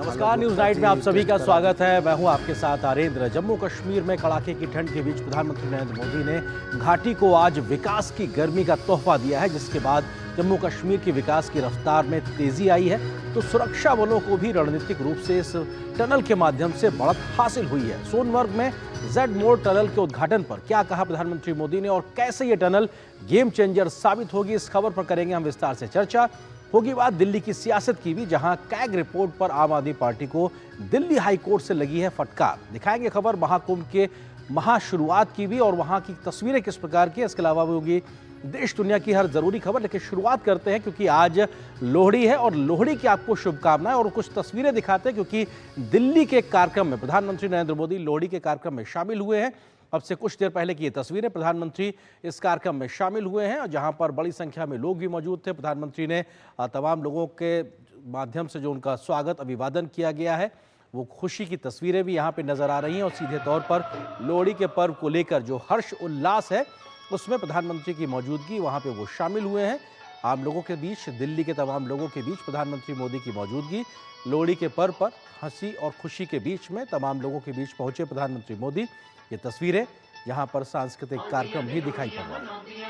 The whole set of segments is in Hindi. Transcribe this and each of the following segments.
नमस्कार, न्यूज नाइट में आप सभी का स्वागत है। मैं हूं आपके साथ आरेंद्र। जम्मू कश्मीर में कड़ाके की ठंड के बीच प्रधानमंत्री नरेंद्र मोदी ने घाटी को आज विकास की गर्मी का तोहफा दिया है, जिसके बाद जम्मू कश्मीर की विकास की रफ्तार में तेजी आई है। तो सुरक्षा बलों को भी रणनीतिक रूप से इस टनल के माध्यम से बढ़त हासिल हुई है। सोनमर्ग में जेड मोड़ टनल के उद्घाटन पर क्या कहा प्रधानमंत्री मोदी ने और कैसे ये टनल गेम चेंजर साबित होगी, इस खबर पर करेंगे हम विस्तार से चर्चा। होगी बात दिल्ली की सियासत की भी, जहां कैग रिपोर्ट पर आम आदमी पार्टी को दिल्ली हाई कोर्ट से लगी है फटकार। दिखाएंगे खबर महाकुंभ के महाशुरुआत की भी और वहां की तस्वीरें किस प्रकार की। इसके अलावा भी होगी देश दुनिया की हर जरूरी खबर। लेकिन शुरुआत करते हैं क्योंकि आज लोहड़ी है और लोहड़ी की आपको शुभकामनाएं और कुछ तस्वीरें दिखाते हैं, क्योंकि दिल्ली के कार्यक्रम में प्रधानमंत्री नरेंद्र मोदी लोहड़ी के कार्यक्रम में शामिल हुए हैं। अब से कुछ देर पहले की ये तस्वीरें, प्रधानमंत्री इस कार्यक्रम में शामिल हुए हैं और जहां पर बड़ी संख्या में लोग भी मौजूद थे। प्रधानमंत्री ने तमाम लोगों के माध्यम से जो उनका स्वागत अभिवादन किया गया है, वो खुशी की तस्वीरें भी यहाँ पे नजर आ रही हैं। और सीधे तौर पर लोहड़ी के पर्व को लेकर जो हर्ष उल्लास है, उसमें प्रधानमंत्री की मौजूदगी, वहाँ पे वो शामिल हुए हैं। आम लोगों के बीच, दिल्ली के तमाम लोगों के बीच प्रधानमंत्री मोदी की मौजूदगी। लोहड़ी के पर्व पर हंसी और खुशी के बीच में तमाम लोगों के बीच पहुंचे प्रधानमंत्री मोदी। ये तस्वीरें जहां पर सांस्कृतिक कार्यक्रम भी दिखाई पड़ रहे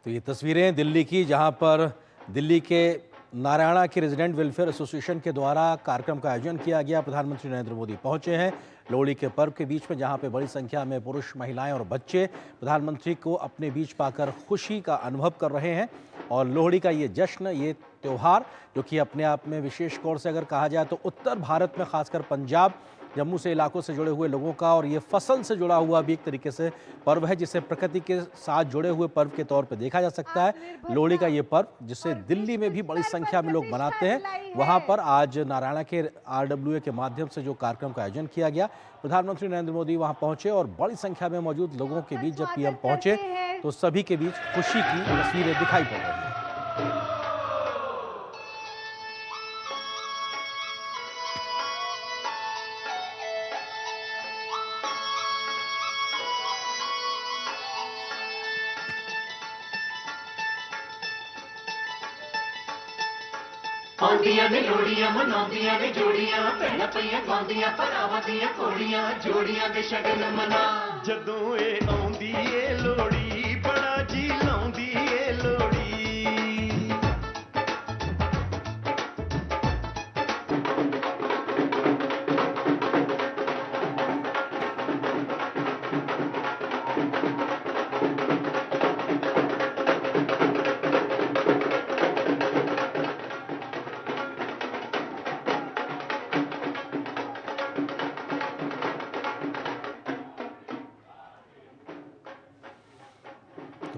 तो ये तस्वीरें दिल्ली की, जहां पर दिल्ली के नारायणा के रेजिडेंट वेलफेयर एसोसिएशन के द्वारा कार्यक्रम का आयोजन किया गया। प्रधानमंत्री नरेंद्र मोदी पहुंचे हैं लोहड़ी के पर्व के बीच में, जहां पे बड़ी संख्या में पुरुष, महिलाएं और बच्चे प्रधानमंत्री को अपने बीच पाकर खुशी का अनुभव कर रहे हैं। और लोहड़ी का ये जश्न, ये त्यौहार, जो कि अपने आप में विशेष तौर से अगर कहा जाए तो उत्तर भारत में, खासकर पंजाब, जम्मू से इलाकों से जुड़े हुए लोगों का, और ये फसल से जुड़ा हुआ भी एक तरीके से पर्व है, जिसे प्रकृति के साथ जुड़े हुए पर्व के तौर पे देखा जा सकता है। लोहड़ी का ये पर्व, जिसे दिल्ली में भी बड़ी संख्या में लोग मनाते हैं, वहां पर आज नारायणा के RWA के माध्यम से जो कार्यक्रम का आयोजन किया गया, प्रधानमंत्री नरेंद्र मोदी वहां पहुंचे और बड़ी संख्या में मौजूद लोगों के बीच जब PM पहुंचे तो सभी के बीच खुशी की तस्वीरें दिखाई पड़ रही हैं। ਆਉਂਦੀਆਂ ਨੇ ਲੋੜੀਆਂ ਮਨਾਉਂਦੀਆਂ ਨੇ ਜੋੜੀਆਂ ਭੈਣਾਂ ਪਈਆਂ ਗਾਉਂਦੀਆਂ ਭਰਾਵਾਂ ਦੀਆਂ ਘੋੜੀਆਂ ਜੋੜੀਆਂ ਦੇ ਸ਼ਗਨ ਮਨਾ ਜਦੋਂ ਇਹ ਆਉਂਦੀ ਏ ਲੋੜੀ ਬੜਾ ਜੀ ਲਾਉਂਦੀ ਏ ਲੋੜੀ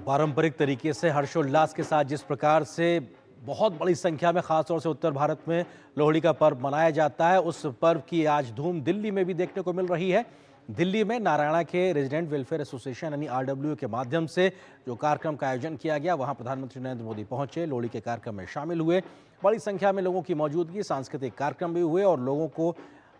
पारंपरिक तरीके से हर्षोल्लास के साथ जिस प्रकार से बहुत बड़ी संख्या में, खासतौर से उत्तर भारत में लोहड़ी का पर्व मनाया जाता है, उस पर्व की आज धूम दिल्ली में भी देखने को मिल रही है। दिल्ली में नारायणा के रेजिडेंट वेलफेयर एसोसिएशन यानी RWA के माध्यम से जो कार्यक्रम का आयोजन किया गया, वहां प्रधानमंत्री नरेंद्र मोदी पहुंचे, लोहड़ी के कार्यक्रम में शामिल हुए। बड़ी संख्या में लोगों की मौजूदगी, सांस्कृतिक कार्यक्रम भी हुए और लोगों को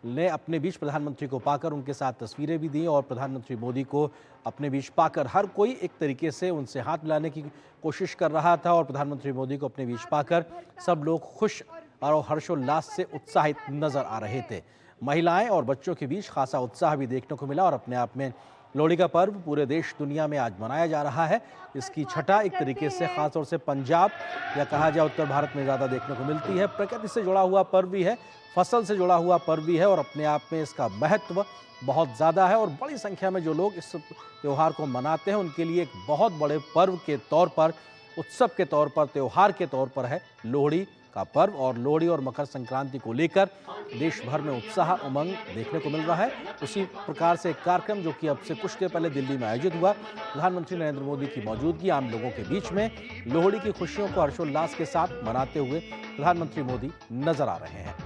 ने अपने बीच प्रधानमंत्री को पाकर उनके साथ तस्वीरें भी दी। और प्रधानमंत्री मोदी को अपने बीच पाकर हर कोई एक तरीके से उनसे हाथ मिलाने की कोशिश कर रहा था और प्रधानमंत्री मोदी को अपने बीच पाकर सब लोग खुश और हर्षोल्लास से उत्साहित नजर आ रहे थे। महिलाएं और बच्चों के बीच खासा उत्साह भी देखने को मिला और अपने आप में लोहड़ी का पर्व पूरे देश दुनिया में आज मनाया जा रहा है। इसकी छठा एक तरीके से खासतौर से पंजाब या कहा जाए उत्तर भारत में ज़्यादा देखने को मिलती है। प्रकृति से जुड़ा हुआ पर्व भी है, फसल से जुड़ा हुआ पर्व भी है और अपने आप में इसका महत्व बहुत ज़्यादा है। और बड़ी संख्या में जो लोग इस त्यौहार को मनाते हैं, उनके लिए एक बहुत बड़े पर्व के तौर पर, उत्सव के तौर पर, त्यौहार के तौर पर है लोहड़ी का पर्व और लोहड़ी और मकर संक्रांति को लेकर देश भर में उत्साह उमंग देखने को मिल रहा है। उसी प्रकार से एक कार्यक्रम जो कि अब से कुछ देर पहले दिल्ली में आयोजित हुआ, प्रधानमंत्री नरेंद्र मोदी की मौजूदगी आम लोगों के बीच में लोहड़ी की खुशियों को हर्षोल्लास के साथ मनाते हुए प्रधानमंत्री मोदी नजर आ रहे हैं।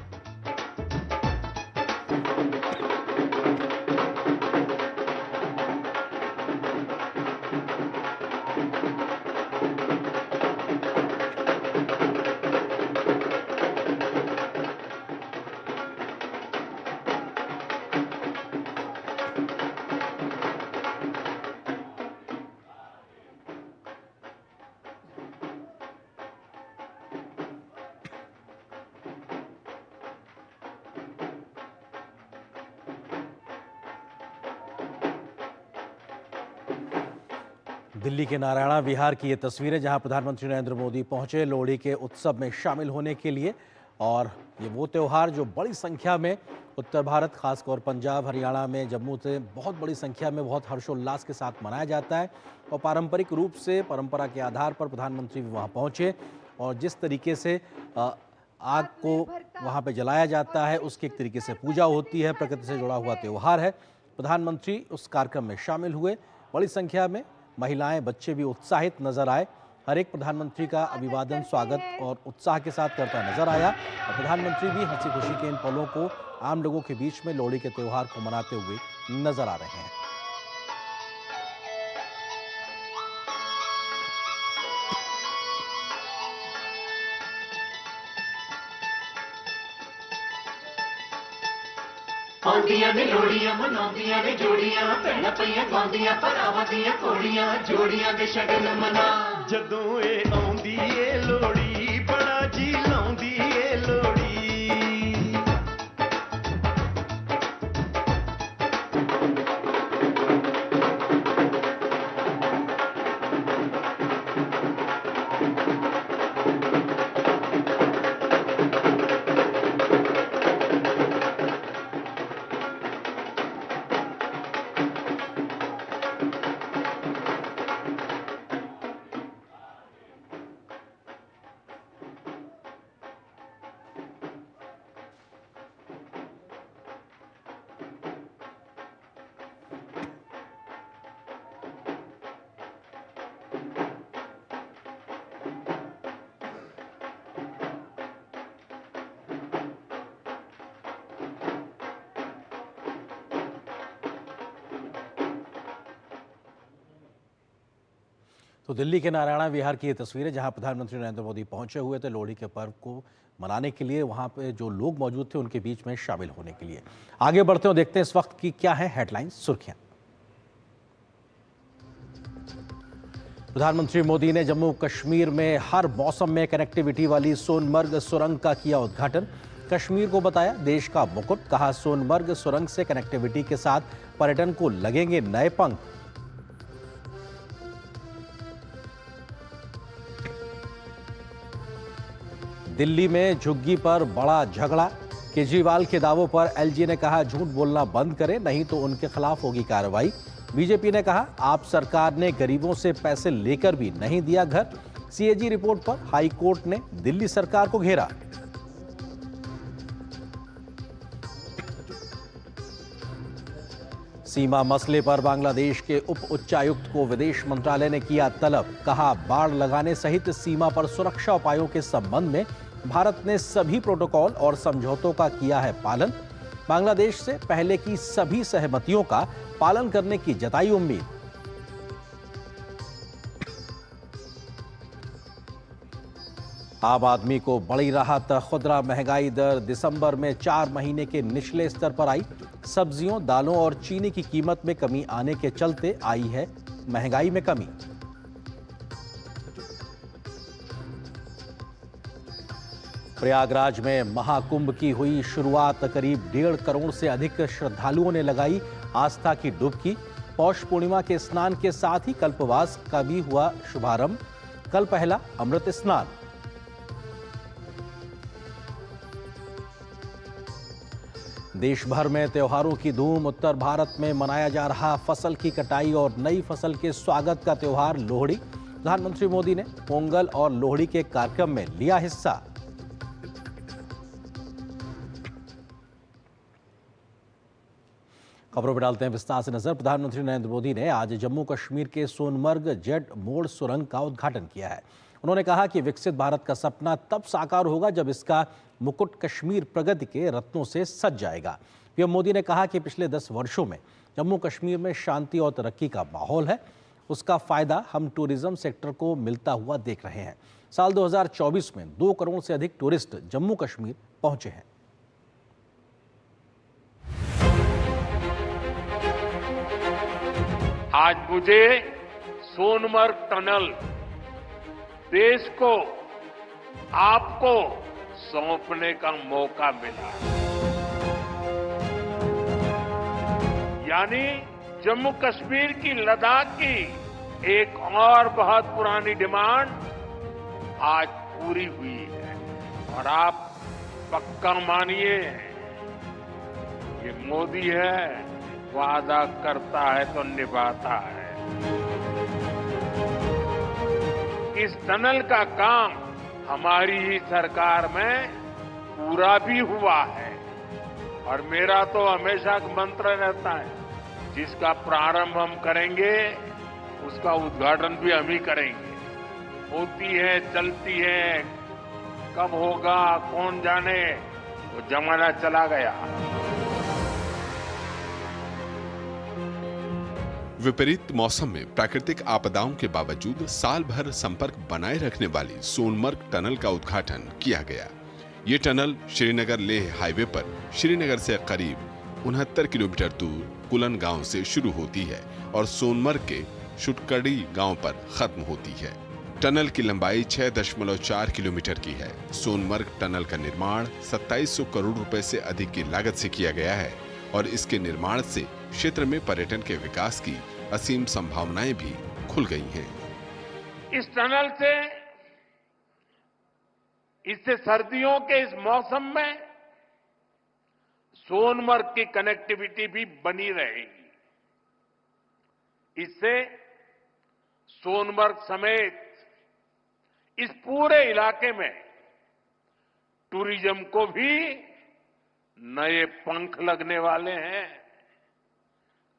दिल्ली के नारायण विहार की ये तस्वीरें जहां प्रधानमंत्री नरेंद्र मोदी पहुंचे लोहड़ी के उत्सव में शामिल होने के लिए। और ये वो त्यौहार जो बड़ी संख्या में उत्तर भारत, खासकर पंजाब, हरियाणा में, जम्मू से बहुत बड़ी संख्या में बहुत हर्षोल्लास के साथ मनाया जाता है। और पारंपरिक रूप से परंपरा के आधार पर प्रधानमंत्री भी वहाँ पहुँचे और जिस तरीके से आग को वहाँ पे जलाया जाता है, उसकी एक तरीके से पूजा होती है, प्रकृति से जुड़ा हुआ त्यौहार है। प्रधानमंत्री उस कार्यक्रम में शामिल हुए। बड़ी संख्या में महिलाएं, बच्चे भी उत्साहित नजर आए। हर एक प्रधानमंत्री का अभिवादन, स्वागत और उत्साह के साथ करता नजर आया। और प्रधानमंत्री भी हंसी खुशी के इन पलों को आम लोगों के बीच में लोहड़ी के त्यौहार को मनाते हुए नजर आ रहे हैं। ਆਉਂਦੀਆਂ ਨੇ ਲੋੜੀਆਂ ਮਨਾਉਂਦੀਆਂ ਨੇ ਜੋੜੀਆਂ ਭੈਣਾਂ ਪਈਆਂ ਗਾਉਂਦੀਆਂ ਭਰਾਵਾਂ ਦੀਆਂ ਘੋੜੀਆਂ ਜੋੜੀਆਂ ਦੇ ਸ਼ਗਨ ਮਨਾ ਜਦੋਂ ਇਹ ਆਉਂਦੀ ਏ ਲੋੜੀ ਬੜਾ ਜੀ ਲਾਉਂਦੀ ਏ ਲੋੜੀ तो दिल्ली के नारायण विहार की ये तस्वीरें जहां प्रधानमंत्री नरेंद्र मोदी पहुंचे हुए थे लोहड़ी के पर्व को मनाने के लिए। वहां पे जो लोग मौजूद थे उनके बीच में शामिल होने के लिए। आगे बढ़ते हैं, देखते हैं इस वक्त की क्या है हेडलाइंस, सुर्खियां। प्रधानमंत्री मोदी ने जम्मू कश्मीर में हर मौसम में कनेक्टिविटी वाली सोनमर्ग सुरंग का किया उद्घाटन। कश्मीर को बताया देश का मुकुट, कहा सोनमर्ग सुरंग से कनेक्टिविटी के साथ पर्यटन को लगेंगे नए पंख। दिल्ली में झुग्गी पर बड़ा झगड़ा, केजरीवाल के दावों पर एलजी ने कहा झूठ बोलना बंद करें नहीं तो उनके खिलाफ होगी कार्रवाई। बीजेपी ने कहा आप सरकार ने गरीबों से पैसे लेकर भी नहीं दिया घर। सीएजी रिपोर्ट पर हाई कोर्ट ने दिल्ली सरकार को घेरा। सीमा मसले पर बांग्लादेश के उप उच्चायुक्त को विदेश मंत्रालय ने किया तलब, कहा बाड़ लगाने सहित सीमा पर सुरक्षा उपायों के संबंध में भारत ने सभी प्रोटोकॉल और समझौतों का किया है पालन। बांग्लादेश से पहले की सभी सहमतियों का पालन करने की जताई उम्मीद। आम आदमी को बड़ी राहत, खुदरा महंगाई दर दिसंबर में 4 महीने के निचले स्तर पर आई। सब्जियों, दालों और चीनी की कीमत में कमी आने के चलते आई है महंगाई में कमी। प्रयागराज में महाकुंभ की हुई शुरुआत, करीब 1.5 करोड़ से अधिक श्रद्धालुओं ने लगाई आस्था की डुबकी। पौष पूर्णिमा के स्नान के साथ ही कल्पवास का भी हुआ शुभारंभ। कल पहला अमृत स्नान। देश भर में त्योहारों की धूम। उत्तर भारत में मनाया जा रहा फसल की कटाई और नई फसल के स्वागत का त्योहार लोहड़ी। प्रधानमंत्री मोदी ने पोंगल और लोहड़ी के कार्यक्रम में लिया हिस्सा। खबरों पर डालते हैं विस्तार से नजर। प्रधानमंत्री नरेंद्र मोदी ने आज जम्मू कश्मीर के सोनमर्ग जेट मोड़ सुरंग का उद्घाटन किया है। उन्होंने कहा कि विकसित भारत का सपना तब साकार होगा जब इसका मुकुट कश्मीर प्रगति के रत्नों से सज जाएगा। पीएम मोदी ने कहा कि पिछले 10 वर्षों में जम्मू कश्मीर में शांति और तरक्की का माहौल है। उसका फायदा हम टूरिज्म सेक्टर को मिलता हुआ देख रहे हैं। साल 2024 में 2 करोड़ से अधिक टूरिस्ट जम्मू कश्मीर पहुंचे हैं। आज मुझे सोनमर्ग टनल देश को, आपको सौंपने का मौका मिला। यानी जम्मू कश्मीर की, लद्दाख की एक और बहुत पुरानी डिमांड आज पूरी हुई है। और आप पक्का मानिए, ये मोदी है, वादा करता है तो निभाता है। इस टनल का काम हमारी ही सरकार में पूरा भी हुआ है। और मेरा तो हमेशा मंत्र रहता है, जिसका प्रारंभ हम करेंगे उसका उद्घाटन भी हम ही करेंगे। होती है, चलती है, कब होगा कौन जाने, वो जमाना चला गया। विपरीत मौसम में प्राकृतिक आपदाओं के बावजूद साल भर संपर्क बनाए रखने वाली सोनमर्ग टनल का उद्घाटन किया गया। ये टनल श्रीनगर लेह हाईवे पर श्रीनगर से करीब 69 किलोमीटर दूर कुलन गांव से शुरू होती है और सोनमर्ग के शुटकड़ी गांव पर खत्म होती है। टनल की लंबाई 6.4 किलोमीटर की है। सोनमर्ग टनल का निर्माण 2700 करोड़ रुपए से अधिक की लागत से किया गया है और इसके निर्माण से क्षेत्र में पर्यटन के विकास की असीम संभावनाएं भी खुल गई हैं। इस टनल से, इससे सर्दियों के इस मौसम में सोनमर्ग की कनेक्टिविटी भी बनी रहेगी। इससे सोनमर्ग समेत इस पूरे इलाके में टूरिज्म को भी नए पंख लगने वाले हैं।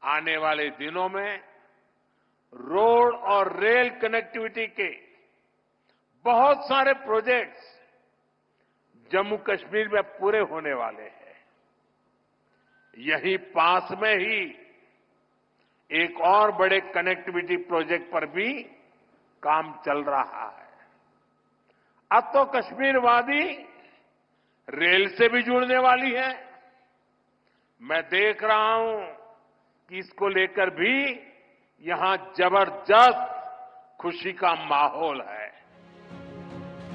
आने वाले दिनों में रोड और रेल कनेक्टिविटी के बहुत सारे प्रोजेक्ट्स जम्मू कश्मीर में पूरे होने वाले हैं। यही पास में ही एक और बड़े कनेक्टिविटी प्रोजेक्ट पर भी काम चल रहा है। अब तो कश्मीर वादी रेल से भी जुड़ने वाली है। मैं देख रहा हूं कि इसको लेकर भी यहां जबरदस्त खुशी का माहौल है।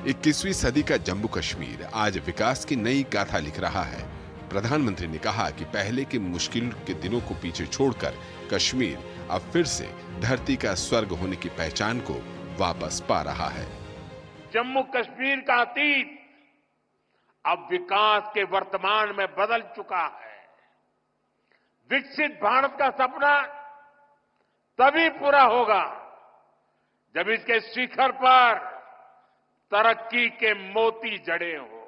21वीं सदी का जम्मू कश्मीर आज विकास की नई गाथा लिख रहा है। प्रधानमंत्री ने कहा कि पहले के मुश्किल के दिनों को पीछे छोड़कर कश्मीर अब फिर से धरती का स्वर्ग होने की पहचान को वापस पा रहा है। जम्मू कश्मीर का अतीत अब विकास के वर्तमान में बदल चुका है। विकसित भारत का सपना तभी पूरा होगा जब इसके शिखर पर तरक्की के मोती जड़े हो।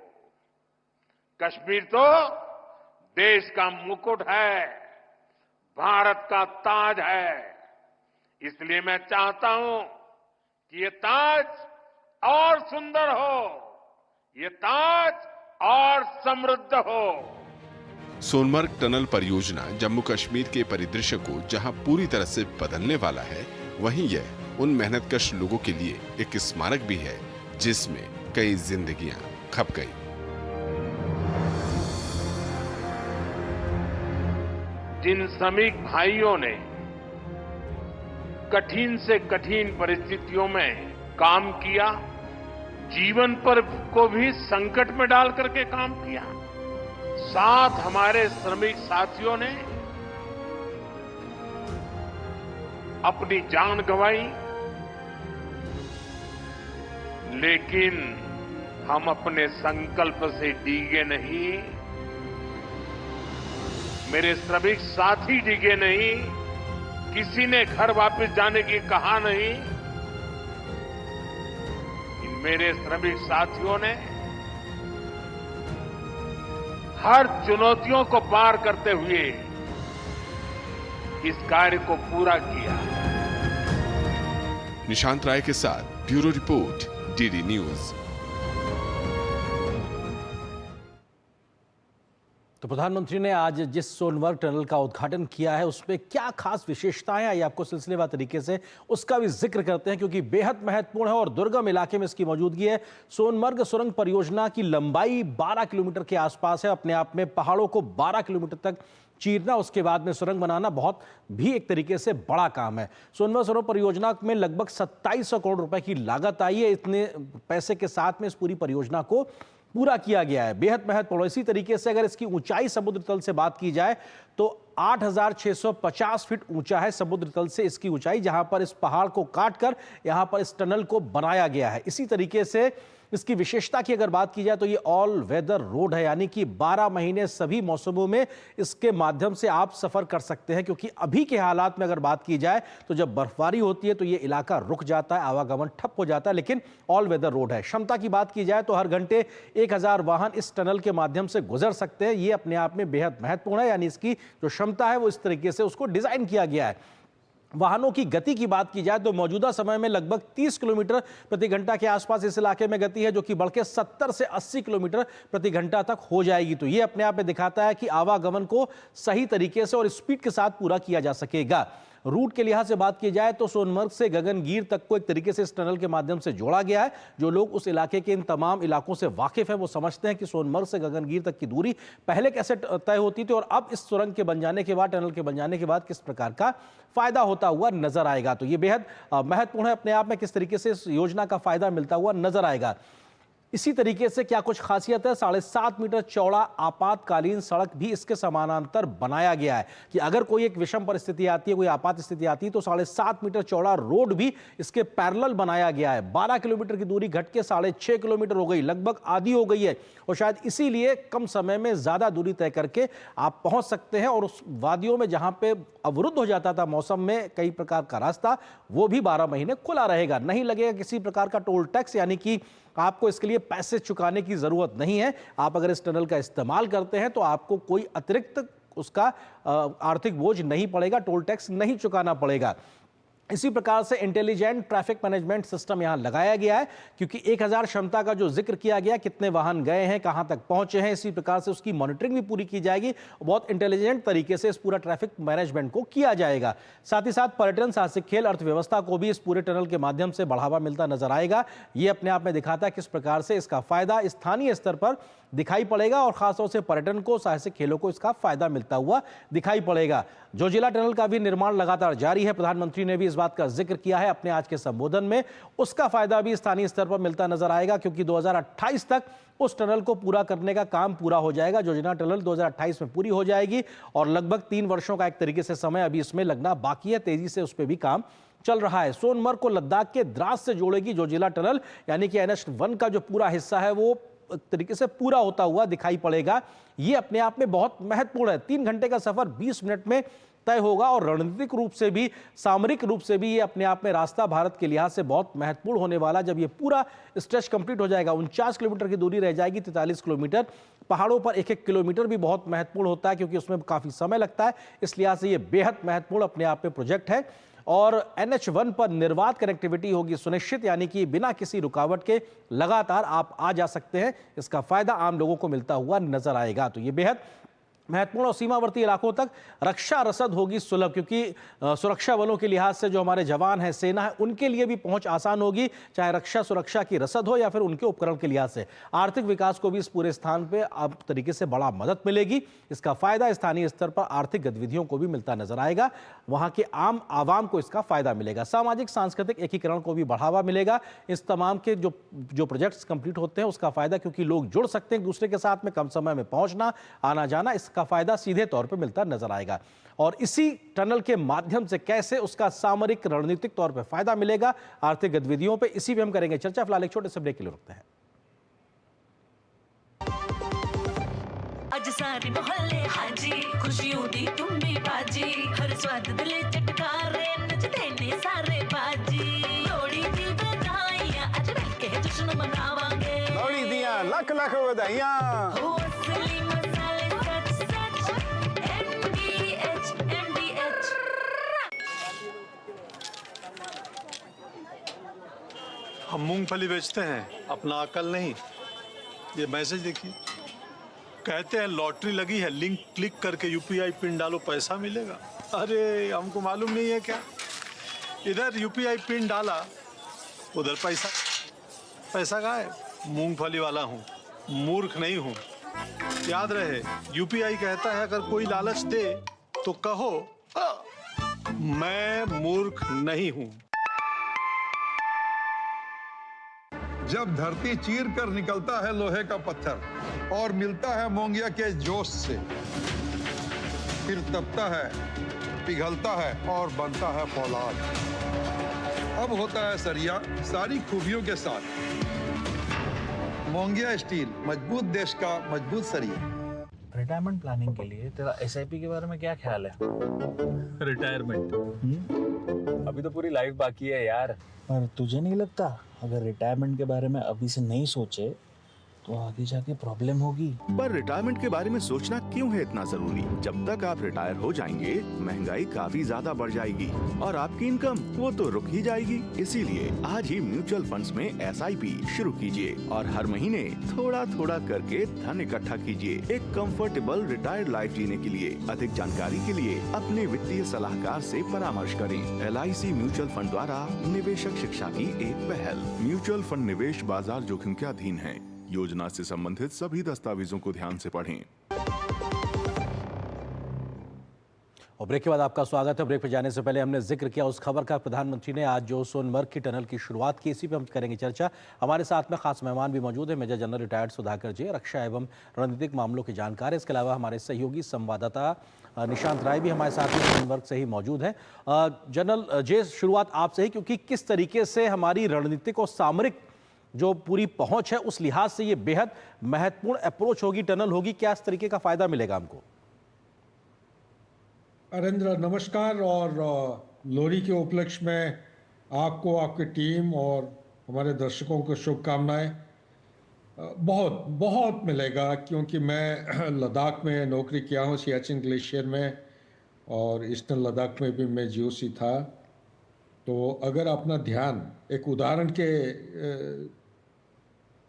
कश्मीर तो देश का मुकुट है, भारत का ताज है। इसलिए मैं चाहता हूं कि ये ताज और सुंदर हो, ये ताज और समृद्ध हो। सोनमर्ग टनल परियोजना जम्मू कश्मीर के परिदृश्य को जहां पूरी तरह से बदलने वाला है, वहीं यह उन मेहनतकश लोगों के लिए एक स्मारक भी है जिसमें कई जिंदगियां खप गई। जिन श्रमिक भाइयों ने कठिन से कठिन परिस्थितियों में काम किया, जीवन पर को भी संकट में डाल करके काम किया, साथ हमारे श्रमिक साथियों ने अपनी जान गंवाई, लेकिन हम अपने संकल्प से डिगे नहीं। मेरे श्रमिक साथी डिगे नहीं, किसी ने घर वापस जाने की कहा नहीं। मेरे श्रमिक साथियों ने हर चुनौतियों को पार करते हुए इस कार्य को पूरा किया। निशांत राय के साथ ब्यूरो रिपोर्ट, डीडी न्यूज। तो प्रधानमंत्री ने आज जिस सोनमर्ग टनल का उद्घाटन किया है उसमें क्या खास विशेषताएं आई, आपको सिलसिलेवार तरीके से उसका भी जिक्र करते हैं क्योंकि बेहद महत्वपूर्ण है और दुर्गम इलाके में इसकी मौजूदगी है। सोनमर्ग सुरंग परियोजना की लंबाई 12 किलोमीटर के आसपास है। अपने आप में पहाड़ों को 12 किलोमीटर तक चीरना, उसके बाद में सुरंग बनाना बहुत भी एक तरीके से बड़ा काम है। सोनमर्ग सुरंग परियोजना में लगभग 2700 करोड़ रुपए की लागत आई है। इतने पैसे के साथ में इस पूरी परियोजना को पूरा किया गया है। बेहद महत्वपूर्ण। इसी तरीके से अगर इसकी ऊंचाई समुद्र तल से बात की जाए तो 8650 फीट ऊंचा है समुद्र तल से इसकी ऊंचाई, जहां पर इस पहाड़ को काटकर यहां पर इस टनल को बनाया गया है। इसी तरीके से इसकी विशेषता की अगर बात की जाए तो ये ऑल वेदर रोड है, यानी कि 12 महीने सभी मौसमों में इसके माध्यम से आप सफर कर सकते हैं। क्योंकि अभी के हालात में अगर बात की जाए तो जब बर्फबारी होती है तो ये इलाका रुक जाता है, आवागमन ठप हो जाता है, लेकिन ऑल वेदर रोड है। क्षमता की बात की जाए तो हर घंटे 1000 वाहन इस टनल के माध्यम से गुजर सकते हैं। ये अपने आप में बेहद महत्वपूर्ण है, यानी इसकी जो क्षमता है वो इस तरीके से उसको डिजाइन किया गया है। वाहनों की गति की बात की जाए तो मौजूदा समय में लगभग 30 किलोमीटर प्रति घंटा के आसपास इस इलाके में गति है, जो कि बढ़ के 70 से 80 किलोमीटर प्रति घंटा तक हो जाएगी। तो ये अपने आप में दिखाता है कि आवागमन को सही तरीके से और स्पीड के साथ पूरा किया जा सकेगा। रूट के लिहाज से बात की जाए तो सोनमर्ग से गगनगीर तक को एक तरीके से इस टनल के माध्यम से जोड़ा गया है। जो लोग उस इलाके के इन तमाम इलाकों से वाकिफ है वो समझते हैं कि सोनमर्ग से गगनगीर तक की दूरी पहले कैसे तय होती थी और अब इस सुरंग के बन जाने के बाद, टनल के बन जाने के बाद किस प्रकार का फायदा होता हुआ नजर आएगा। तो ये बेहद महत्वपूर्ण है अपने आप में, किस तरीके से इस योजना का फायदा मिलता हुआ नजर आएगा। इसी तरीके से क्या कुछ खासियत है, 7.5 मीटर चौड़ा आपातकालीन सड़क भी इसके समानांतर बनाया गया है कि अगर कोई एक विषम परिस्थिति आती है, कोई आपात स्थिति आती है तो 7.5 मीटर चौड़ा रोड भी इसके पैरेलल बनाया गया है। 12 किलोमीटर की दूरी घट के 6.5 किलोमीटर हो गई, लगभग आधी हो गई है और शायद इसीलिए कम समय में ज्यादा दूरी तय करके आप पहुंच सकते हैं। और उस वादियों में जहां पे अवरुद्ध हो जाता था मौसम में कई प्रकार का रास्ता, वो भी 12 महीने खुला रहेगा। नहीं लगेगा किसी प्रकार का टोल टैक्स, यानी कि आपको इसके लिए पैसे चुकाने की जरूरत नहीं है। आप अगर इस टनल का इस्तेमाल करते हैं तो आपको कोई अतिरिक्त उसका आर्थिक बोझ नहीं पड़ेगा, टोल टैक्स नहीं चुकाना पड़ेगा। इसी प्रकार से इंटेलिजेंट ट्रैफिक मैनेजमेंट सिस्टम यहां लगाया गया है क्योंकि 1000 क्षमता का जो जिक्र किया गया, कितने वाहन गए हैं, कहां तक पहुंचे हैं, इसी प्रकार से उसकी मॉनिटरिंग भी पूरी की जाएगी। बहुत इंटेलिजेंट तरीके से इस पूरा ट्रैफिक मैनेजमेंट को किया जाएगा। साथ ही साथ पर्यटन, साहसिक खेल, अर्थव्यवस्था को भी इस पूरे टनल के माध्यम से बढ़ावा मिलता नजर आएगा। ये अपने आप में दिखाता है किस प्रकार से इसका फायदा स्थानीय स्तर पर दिखाई पड़ेगा और खासतौर से पर्यटन को, साहसिक खेलों को इसका फायदा मिलता हुआ दिखाई पड़ेगा। जोजिला टनल का भी निर्माण लगातार जारी है। प्रधानमंत्री ने भी इस बात का जिक्र किया है अपने आज के संबोधन में। उसका फायदा भी स्थानीय स्तर पर मिलता नजर आएगा क्योंकि 2028 तक उस टनल को पूरा करने का काम पूरा हो जाएगा। जोजिला टनल 2028 में पूरी हो जाएगी और लगभग 3 वर्षों का एक तरीके से समय अभी इसमें लगना बाकी है। तेजी से उस पर भी काम चल रहा है। सोनमर्ग को लद्दाख के द्रास से जोड़ेगी जोजिला टनल, यानी कि NH1 का जो पूरा हिस्सा है वो तरीके से पूरा होता हुआ दिखाई पड़ेगा। ये अपने आप में बहुत महत्वपूर्ण है। 3 घंटे का सफर 20 मिनट में तय होगा और रणनीतिक रूप से भी, सामरिक रूप से भी ये अपने आप में रास्ता भारत के लिहाज से बहुत महत्वपूर्ण होने वाला। जब ये पूरा स्ट्रेच कंप्लीट हो जाएगा, 49 किलोमीटर की दूरी रह जाएगी, 43 किलोमीटर। पहाड़ों पर 1-1 किलोमीटर भी बहुत महत्वपूर्ण होता है क्योंकि उसमें काफी समय लगता है। इस लिहाज से ये बेहद महत्वपूर्ण अपने आप में प्रोजेक्ट है। और NH1 पर निर्बाध कनेक्टिविटी होगी सुनिश्चित, यानी कि बिना किसी रुकावट के लगातार आप आ जा सकते हैं। इसका फायदा आम लोगों को मिलता हुआ नजर आएगा। तो ये बेहद महत्वपूर्ण और सीमावर्ती इलाकों तक रक्षा रसद होगी सुलभ, क्योंकि सुरक्षा बलों के लिहाज से जो हमारे जवान हैं, सेना है, उनके लिए भी पहुंच आसान होगी, चाहे रक्षा सुरक्षा की रसद हो या फिर उनके उपकरण के लिहाज से। आर्थिक विकास को भी इस पूरे स्थान पे अब तरीके से बड़ा मदद मिलेगी। इसका फायदा स्थानीय स्तर पर आर्थिक गतिविधियों को भी मिलता नजर आएगा। वहां के आम आवाम को इसका फायदा मिलेगा। सामाजिक सांस्कृतिक एकीकरण को भी बढ़ावा मिलेगा। इस तमाम के जो प्रोजेक्ट्स कंप्लीट होते हैं उसका फायदा, क्योंकि लोग जुड़ सकते हैं एक दूसरे के साथ में, कम समय में पहुंचना, आना जाना, इसका फायदा सीधे तौर पर मिलता नजर आएगा। और इसी टनल के माध्यम से कैसे उसका सामरिक रणनीतिक तौर पर फायदा मिलेगा आर्थिक गतिविधियों पे, इसी पे हम करेंगे चर्चा। फिलहाल एक छोटे से ब्रेक के लिए रुकते हैं। अज सारे मोहल्ले हाजी, खुशियों दी तुम्बी बाजी, हर स्वाद दिले चटकारे, नचदे ने सारे बाजी। लोड़ी दी बधाइयां, अज मिलके जश्न मनावांगे। लोड़ी दियां लख लख बधाइयां। हो असली मसाले सच सच, MDH हम मूंगफली बेचते हैं, अपना अकल नहीं। ये मैसेज देखिए, कहते हैं लॉटरी लगी है, लिंक क्लिक करके यूपीआई पिन डालो पैसा मिलेगा। अरे हमको मालूम नहीं है क्या? इधर यूपीआई पिन डाला, उधर पैसा गायब। मूंगफली वाला हूँ, मूर्ख नहीं हूँ। याद रहे, यूपीआई कहता है अगर कोई लालच दे तो कहो मैं मूर्ख नहीं हूँ। जब धरती चीर कर निकलता है लोहे का पत्थर और मिलता है मोंगिया के जोश से, फिर तपता है, पिघलता है और बनता है फौलाद। अब होता है सरिया सारी खूबियों के साथ। मोंगिया स्टील, मजबूत देश का मजबूत सरिया। रिटायरमेंट प्लानिंग के लिए तेरा एसआईपी के बारे में क्या ख्याल है? रिटायरमेंट अभी तो पूरी लाइफ बाकी है यार। पर तुझे नहीं लगता अगर रिटायरमेंट के बारे में अभी से नहीं सोचे तो आगे जाके प्रॉब्लम होगी? पर रिटायरमेंट के बारे में सोचना क्यों है इतना जरूरी? जब तक आप रिटायर हो जाएंगे महंगाई काफी ज्यादा बढ़ जाएगी और आपकी इनकम वो तो रुक ही जाएगी। इसीलिए आज ही म्यूचुअल फंड्स में एसआईपी शुरू कीजिए और हर महीने थोड़ा थोड़ा करके धन इकट्ठा कीजिए एक कंफर्टेबल रिटायर्ड लाइफ जीने के लिए। अधिक जानकारी के लिए अपने वित्तीय सलाहकार से परामर्श करें। LIC म्यूचुअल फंड द्वारा निवेशक शिक्षा की एक पहल। म्यूचुअल फंड निवेश बाजार जोखिम के अधीन है। योजना से संबंधित सभी दस्तावेजों को ध्यान से पढ़ें। और ब्रेक के बाद आपका स्वागत है। ब्रेक पर जाने से पहले हमने जिक्र किया उस खबर का, प्रधानमंत्री ने आज जो सोनमर्ग की टनल की शुरुआत की, इसी पे हम करेंगे चर्चा। हमारे साथ में खास मेहमान भी मौजूद है, मेजर जनरल रिटायर्ड सुधाकर जी, रक्षा एवं रणनीतिक मामलों की जानकार है। इसके अलावा हमारे सहयोगी संवाददाता निशांत राय भी हमारे साथ में सोनमर्ग से ही मौजूद है। जनरल जे, शुरुआत आपसे ही, क्योंकि किस तरीके से हमारी रणनीतिक और सामरिक जो पूरी पहुंच है उस लिहाज से ये बेहद महत्वपूर्ण अप्रोच होगी, टनल होगी, क्या इस तरीके का फायदा मिलेगा हमको? अरेंद्र नमस्कार, और लोहड़ी के उपलक्ष्य में आपको, आपकी टीम और हमारे दर्शकों को शुभकामनाएं। बहुत बहुत मिलेगा, क्योंकि मैं लद्दाख में नौकरी किया हूँ, सियाचिन ग्लेशियर में, और ईस्टर्न लद्दाख में भी मैं जीओसी था। तो अगर अपना ध्यान एक उदाहरण के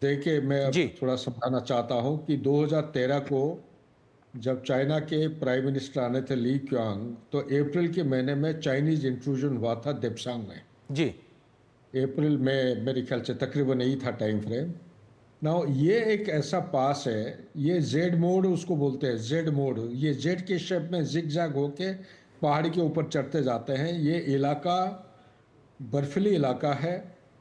दे के मैं थोड़ा समझाना चाहता हूँ कि 2013 को जब चाइना के प्राइम मिनिस्टर आने थे ली क्वांग, तो अप्रैल के महीने में चाइनीज इंट्रूजन हुआ था देपसांग में। जी, अप्रैल में मेरे ख्याल से तकरीबन यही था टाइम फ्रेम। ना ये एक ऐसा पास है, ये जेड मोड उसको बोलते हैं, जेड मोड। ये जेड के शेप में जिग-जैग होके पहाड़ी के ऊपर चढ़ते जाते हैं। ये इलाका बर्फीली इलाका है,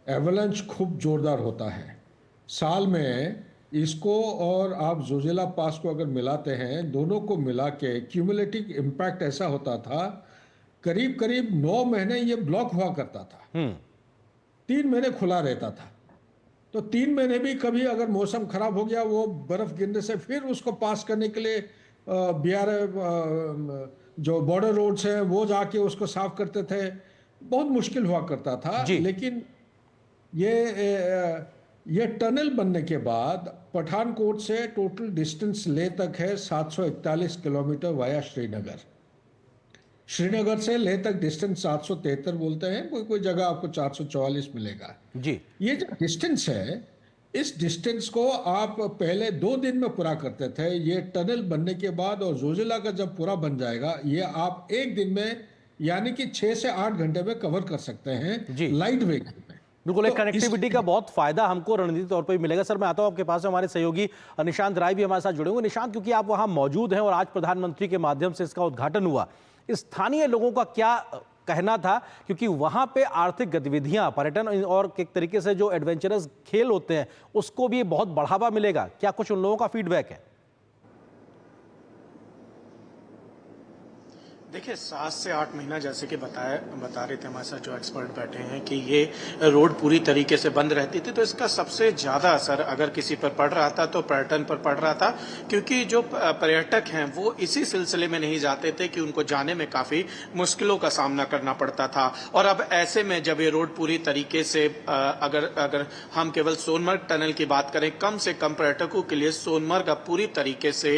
एवलांच खूब जोरदार होता है। साल में इसको और आप जोजिला पास को अगर मिलाते हैं, दोनों को मिला के क्यूमुलेटिव इम्पैक्ट ऐसा होता था, करीब करीब 9 महीने ये ब्लॉक हुआ करता था। 3 महीने खुला रहता था। तो 3 महीने भी कभी अगर मौसम खराब हो गया, वो बर्फ गिरने से फिर उसको पास करने के लिए जो बॉर्डर रोड्स हैं वो जाके उसको साफ करते थे। बहुत मुश्किल हुआ करता था। लेकिन ये टनल बनने के बाद पठानकोट से टोटल डिस्टेंस ले तक है 741 किलोमीटर वाया श्रीनगर। श्रीनगर से लेह तक डिस्टेंस 773 बोलते हैं, कोई कोई जगह आपको 444 मिलेगा। जी, ये जो डिस्टेंस है, इस डिस्टेंस को आप पहले 2 दिन में पूरा करते थे। ये टनल बनने के बाद और जोजिला का जब पूरा बन जाएगा, ये आप 1 दिन में यानी कि 6 से 8 घंटे में कवर कर सकते हैं लाइट वेट में। बिल्कुल, एक कनेक्टिविटी का बहुत फायदा हमको रणनीतिक तौर पर भी मिलेगा। सर, मैं आता हूं आपके पास, हमारे सहयोगी निशांत राय भी हमारे साथ जुड़े हुए। निशांत, क्योंकि आप वहां मौजूद हैं और आज प्रधानमंत्री के माध्यम से इसका उद्घाटन हुआ, स्थानीय लोगों का क्या कहना था? क्योंकि वहां पे आर्थिक गतिविधियां, पर्यटन और एक तरीके से जो एडवेंचरस खेल होते हैं उसको भी बहुत बढ़ावा मिलेगा, क्या कुछ उन लोगों का फीडबैक है? देखिए, 7 से 8 महीना जैसे कि बता रहे थे हमारे साथ जो एक्सपर्ट बैठे हैं कि ये रोड पूरी तरीके से बंद रहती थी, तो इसका सबसे ज़्यादा असर अगर किसी पर पड़ रहा था तो पर्यटन पर पड़ रहा था, क्योंकि जो पर्यटक हैं वो इसी सिलसिले में नहीं जाते थे कि उनको जाने में काफ़ी मुश्किलों का सामना करना पड़ता था। और अब ऐसे में जब ये रोड पूरी तरीके से अगर हम केवल सोनमर्ग टनल की बात करें, कम से कम पर्यटकों के लिए सोनमर्ग अब पूरी तरीके से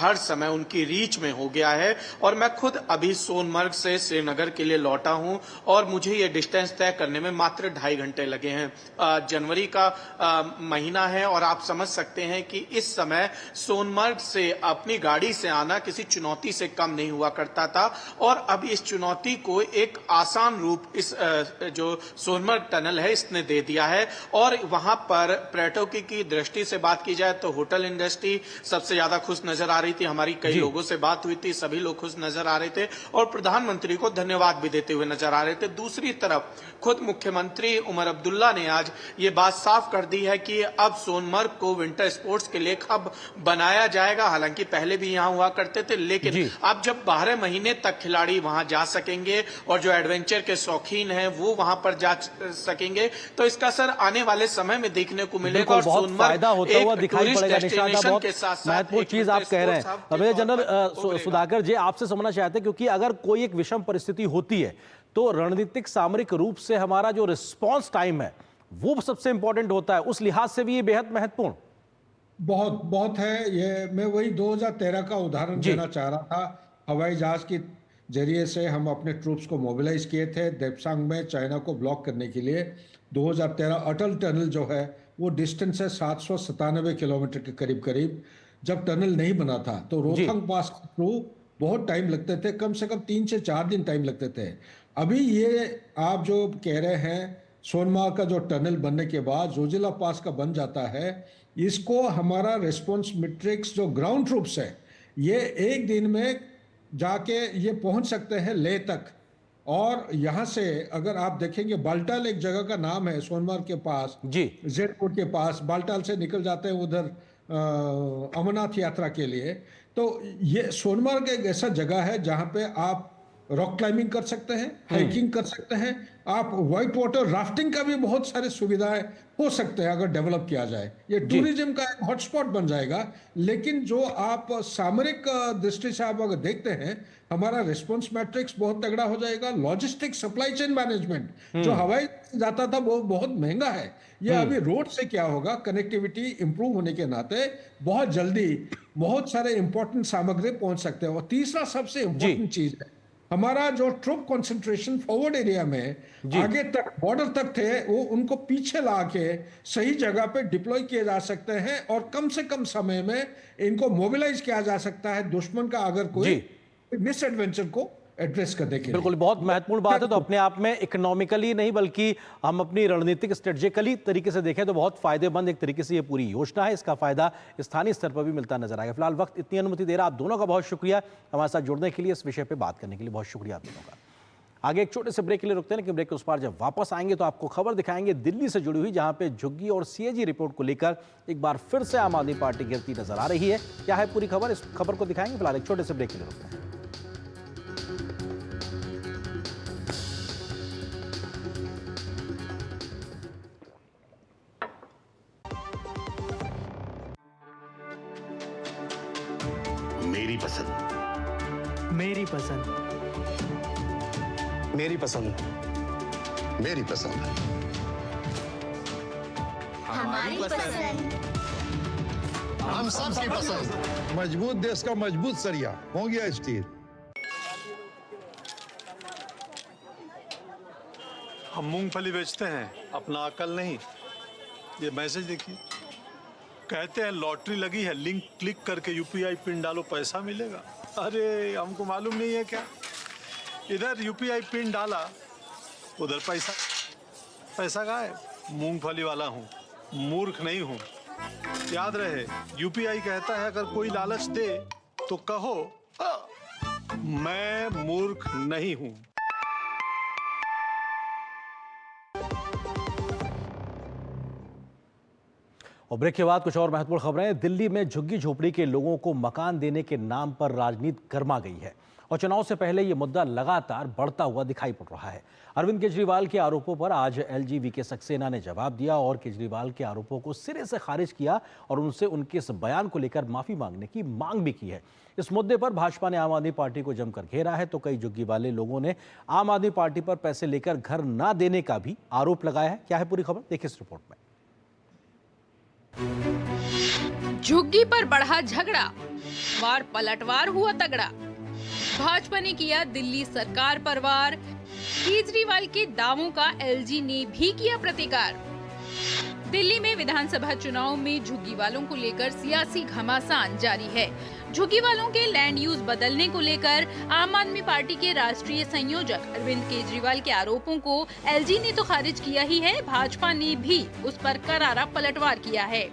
हर समय उनकी रीच में हो गया है। और मैं खुद खुद अभी सोनमर्ग से श्रीनगर के लिए लौटा हूं और मुझे ये डिस्टेंस तय करने में मात्र 2.5 घंटे लगे हैं। जनवरी का महीना है और आप समझ सकते हैं कि इस समय सोनमर्ग से अपनी गाड़ी से आना किसी चुनौती से कम नहीं हुआ करता था और अब इस चुनौती को एक आसान रूप इस जो सोनमर्ग टनल है इसने दे दिया है। और वहां पर पर्यटकों की दृष्टि से बात की जाए तो होटल इंडस्ट्री सबसे ज्यादा खुश नजर आ रही थी। हमारी कई लोगों से बात हुई थी, सभी लोग खुश नजर आ रहे थे और प्रधानमंत्री को धन्यवाद भी देते हुए नजर आ रहे थे। दूसरी तरफ खुद मुख्यमंत्री उमर अब्दुल्ला ने आज ये बात साफ कर दी है कि अब सोनमर्ग को विंटर स्पोर्ट्स के लिए हब बनाया जाएगा। हालांकि पहले भी यहां हुआ करते थे, लेकिन अब जब 12 महीने तक खिलाड़ी वहां जा सकेंगे और जो एडवेंचर के शौकीन हैं वो वहां पर जा सकेंगे तो इसका असर आने वाले समय में देखने को मिलेगा और बहुत फायदा होता हुआ दिखाई पड़ेगा। निशांत, बहुत के साथ महत्वपूर्ण चीज आप कह रहे हैं। मेजर जनरल सुधाकर जी, आपसे समझना चाहते हैं क्योंकि अगर कोई एक विषम परिस्थिति होती है तो रणनीतिक सामरिक रूप से हमारा जो रिस्पांस टाइम है वो सबसे इंपॉर्टेंट होता है, उस लिहाज से भी ये बेहद महत्वपूर्ण बहुत है। ये मैं वही 2013 का उदाहरण देना चाह रहा था। हवाई जहाज के जरिए से हम अपने ट्रूप्स को मोबिलाइज किए थे देपसांग में चाइना को ब्लॉक करने के लिए। 2013 अटल टनल जो है वो डिस्टेंस है 797 किलोमीटर के करीब। जब टनल नहीं बना था तो रोहतांग पास के थ्रू बहुत टाइम लगते थे, कम से कम 3 से 4 दिन टाइम लगते थे। अभी ये आप जो कह रहे हैं सोनमार्ग का जो टनल बनने के बाद जोजिला पास का बन जाता है, इसको हमारा रिस्पॉन्स मैट्रिक्स जो ग्राउंड ट्रूप्स है ये एक दिन में जाके ये पहुंच सकते हैं लेह तक। और यहाँ से अगर आप देखेंगे बाल्टाल एक जगह का नाम है सोनमार्ग के पास, जेडपुर के पास, बाल्टाल से निकल जाते हैं उधर अमरनाथ यात्रा के लिए। तो ये सोनमार्ग एक ऐसा जगह है जहाँ पे आप रॉक क्लाइंबिंग कर सकते हैं, हाइकिंग कर सकते हैं, आप व्हाइट वाटर राफ्टिंग का भी बहुत सारी सुविधाएं हो सकते हैं अगर डेवलप किया जाए। ये टूरिज्म का एक हॉटस्पॉट बन जाएगा। लेकिन जो आप सामरिक दृष्टि से आप अगर देखते हैं हमारा रिस्पॉन्स मैट्रिक्स बहुत तगड़ा हो जाएगा। लॉजिस्टिक सप्लाई चेन मैनेजमेंट जो हवाई जाता था वो बहुत महंगा है, ये अभी रोड से क्या होगा, कनेक्टिविटी इंप्रूव होने के नाते बहुत जल्दी बहुत सारे इंपॉर्टेंट सामग्री पहुंच सकते हैं। और तीसरा सबसे इंपॉर्टेंट चीज है हमारा जो ट्रूप कंसंट्रेशन फॉरवर्ड एरिया में आगे तक बॉर्डर तक थे वो उनको पीछे ला के सही जगह पे डिप्लॉय किए जा सकते हैं और कम से कम समय में इनको मोबिलाइज किया जा सकता है दुश्मन का अगर कोई मिस एडवेंचर को एड्रेस करने के लिए। बिल्कुल, बहुत महत्वपूर्ण बात है। तो अपने आप में इकोनॉमिकली नहीं बल्कि हम अपनी रणनीतिक स्ट्रेटेजिकली तरीके से देखें तो बहुत फायदेमंद एक तरीके से ये पूरी योजना है। इसका फायदा स्थानीय स्तर पर भी मिलता नजर आएगा। फिलहाल वक्त इतनी अनुमति दे रहा आप दोनों का बहुत शुक्रिया, हमारे साथ जुड़ने के लिए, इस विषय पर बात करने के लिए बहुत शुक्रिया आप दोनों का। आगे एक छोटे से ब्रेक के लिए रुकते हैं, लेकिन ब्रेक के उस पार जब वापस आएंगे तो आपको खबर दिखाएंगे दिल्ली से जुड़ी हुई, जहां पे झुग्गी और सीएजी रिपोर्ट को लेकर एक बार फिर से आम आदमी पार्टी गिरती नजर आ रही है। क्या है पूरी खबर, इस खबर को दिखाएंगे। फिलहाल एक छोटे से ब्रेक के लिए रुकते हैं। मेरी पसंद, मेरी पसंद, मेरी पसंद, मेरी पसंद, हमारी पसंद, हम सबकी पसंद। मजबूत देश का मजबूत सरिया मोंगिया स्टील। हम मूंगफली बेचते हैं, अपना अकल नहीं। ये मैसेज देखिए, कहते हैं लॉटरी लगी है, लिंक क्लिक करके यूपीआई पिन डालो पैसा मिलेगा। अरे हमको मालूम नहीं है क्या, इधर यूपीआई पिन डाला उधर पैसा गायब। मूंगफली वाला हूँ, मूर्ख नहीं हूँ। याद रहे, यूपीआई कहता है अगर कोई लालच दे तो कहो मैं मूर्ख नहीं हूँ। और ब्रेक के बाद कुछ और महत्वपूर्ण खबरें। दिल्ली में झुग्गी झोपड़ी के लोगों को मकान देने के नाम पर राजनीति गर्मा गई है और चुनाव से पहले ये मुद्दा लगातार बढ़ता हुआ दिखाई पड़ रहा है। अरविंद केजरीवाल के आरोपों पर आज एलजी वीके सक्सेना ने जवाब दिया और केजरीवाल के आरोपों को सिरे से खारिज किया और उनसे उनके इस बयान को लेकर माफी मांगने की मांग भी की है। इस मुद्दे पर भाजपा ने आम आदमी पार्टी को जमकर घेरा है तो कई झुग्गी वाले लोगों ने आम आदमी पार्टी पर पैसे लेकर घर न देने का भी आरोप लगाया है। क्या है पूरी खबर, देखिए इस रिपोर्ट में। झुग्गी पर बढ़ा झगड़ा, वार पलटवार हुआ तगड़ा। भाजपा ने किया दिल्ली सरकार पर वार, केजरीवाल के दावों का एलजी ने भी किया प्रतिकार। दिल्ली में विधानसभा चुनाव में झुग्गी वालों को लेकर सियासी घमासान जारी है। झुग्गी वालों के लैंड यूज बदलने को लेकर आम आदमी पार्टी के राष्ट्रीय संयोजक अरविंद केजरीवाल के आरोपों को एलजी ने तो खारिज किया ही है, भाजपा ने भी उस पर करारा पलटवार किया है।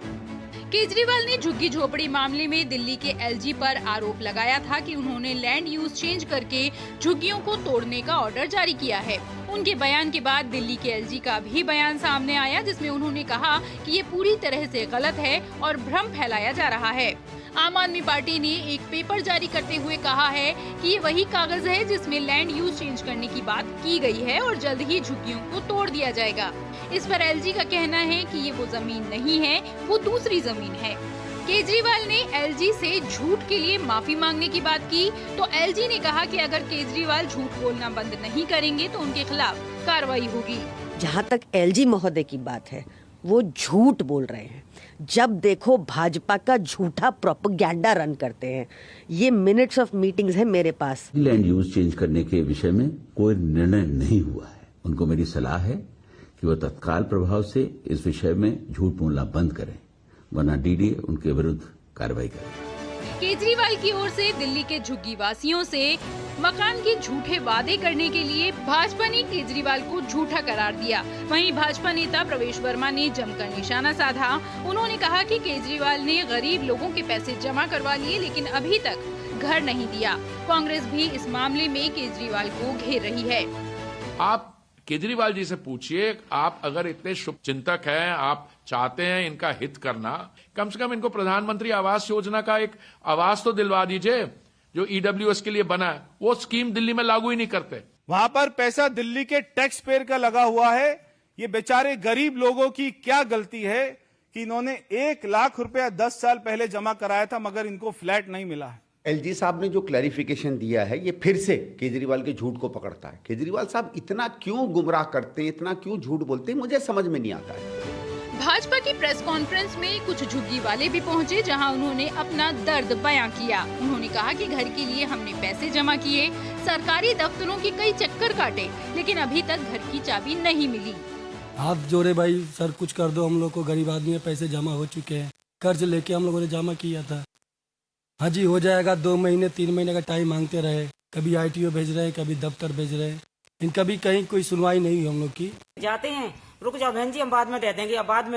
केजरीवाल ने झुग्गी झोपड़ी मामले में दिल्ली के एलजी पर आरोप लगाया था कि उन्होंने लैंड यूज चेंज करके झुग्गियों को तोड़ने का ऑर्डर जारी किया है। उनके बयान के बाद दिल्ली के एलजी का भी बयान सामने आया, जिसमें उन्होंने कहा कि ये पूरी तरह से गलत है और भ्रम फैलाया जा रहा है। आम आदमी पार्टी ने एक पेपर जारी करते हुए कहा है कि ये वही कागज है जिसमें लैंड यूज चेंज करने की बात की गई है और जल्द ही झुग्गियों को तोड़ दिया जाएगा। इस पर एलजी का कहना है कि ये वो जमीन नहीं है, वो दूसरी जमीन है। केजरीवाल ने एलजी से झूठ के लिए माफी मांगने की बात की, तो एलजी ने कहा कि अगर केजरीवाल झूठ बोलना बंद नहीं करेंगे तो उनके खिलाफ कार्रवाई होगी। जहाँ तक एलजी महोदय की बात है, वो झूठ बोल रहे हैं। जब देखो भाजपा का झूठा प्रोपेगेंडा रन करते हैं। ये मिनट्स ऑफ मीटिंग्स है मेरे पास। लैंड यूज चेंज करने के विषय में कोई निर्णय नहीं हुआ है। उनको मेरी सलाह है कि वो तत्काल प्रभाव से इस विषय में झूठ बोलना बंद करें, वरना डीडी उनके विरुद्ध कार्रवाई करें। केजरीवाल की ओर से दिल्ली के झुग्गी वासियों से मकान के झूठे वादे करने के लिए भाजपा ने केजरीवाल को झूठा करार दिया। वहीं भाजपा नेता प्रवेश वर्मा ने जमकर निशाना साधा। उन्होंने कहा कि केजरीवाल ने गरीब लोगों के पैसे जमा करवा लिए, लेकिन अभी तक घर नहीं दिया। कांग्रेस भी इस मामले में केजरीवाल को घेर रही है। आप केजरीवाल जी से पूछिए, आप अगर इतने शुभ चिंतक हैं, आप चाहते हैं इनका हित करना, कम से कम इनको प्रधानमंत्री आवास योजना का एक आवास तो दिलवा दीजिए जो ईडब्ल्यूएस के लिए बना है। वो स्कीम दिल्ली में लागू ही नहीं करते। वहां पर पैसा दिल्ली के टैक्स पेयर का लगा हुआ है। ये बेचारे गरीब लोगों की क्या गलती है कि इन्होंने 1 लाख रुपया 10 साल पहले जमा कराया था, मगर इनको फ्लैट नहीं मिला है। एलजी साहब ने जो क्लैरिफिकेशन दिया है, ये फिर से केजरीवाल के झूठ को पकड़ता है। केजरीवाल साहब इतना क्यों गुमराह करते हैं, इतना क्यों झूठ बोलते हैं, मुझे समझ में नहीं आता है। भाजपा की प्रेस कॉन्फ्रेंस में कुछ झुग्गी वाले भी पहुंचे, जहां उन्होंने अपना दर्द बयां किया। उन्होंने कहा कि घर के लिए हमने पैसे जमा किए, सरकारी दफ्तरों के कई चक्कर काटे, लेकिन अभी तक घर की चाबी नहीं मिली। हाथ जोड़े भाई, सर कुछ कर दो, हम लोग को गरीब आदमी है, पैसे जमा हो चुके हैं, कर्ज लेके हम लोगों ने जमा किया था। हाँ जी, हो जाएगा। 2 महीने 3 महीने का टाइम मांगते रहे, कभी आईटीओ भेज रहे हैं, कभी दफ्तर भेज रहे हैं, इनका भी कहीं कोई सुनवाई नहीं हुई हम लोग की। जाते हैं, रुक जाओ बहन जी, हम बाद में दे देंगे, अब बाद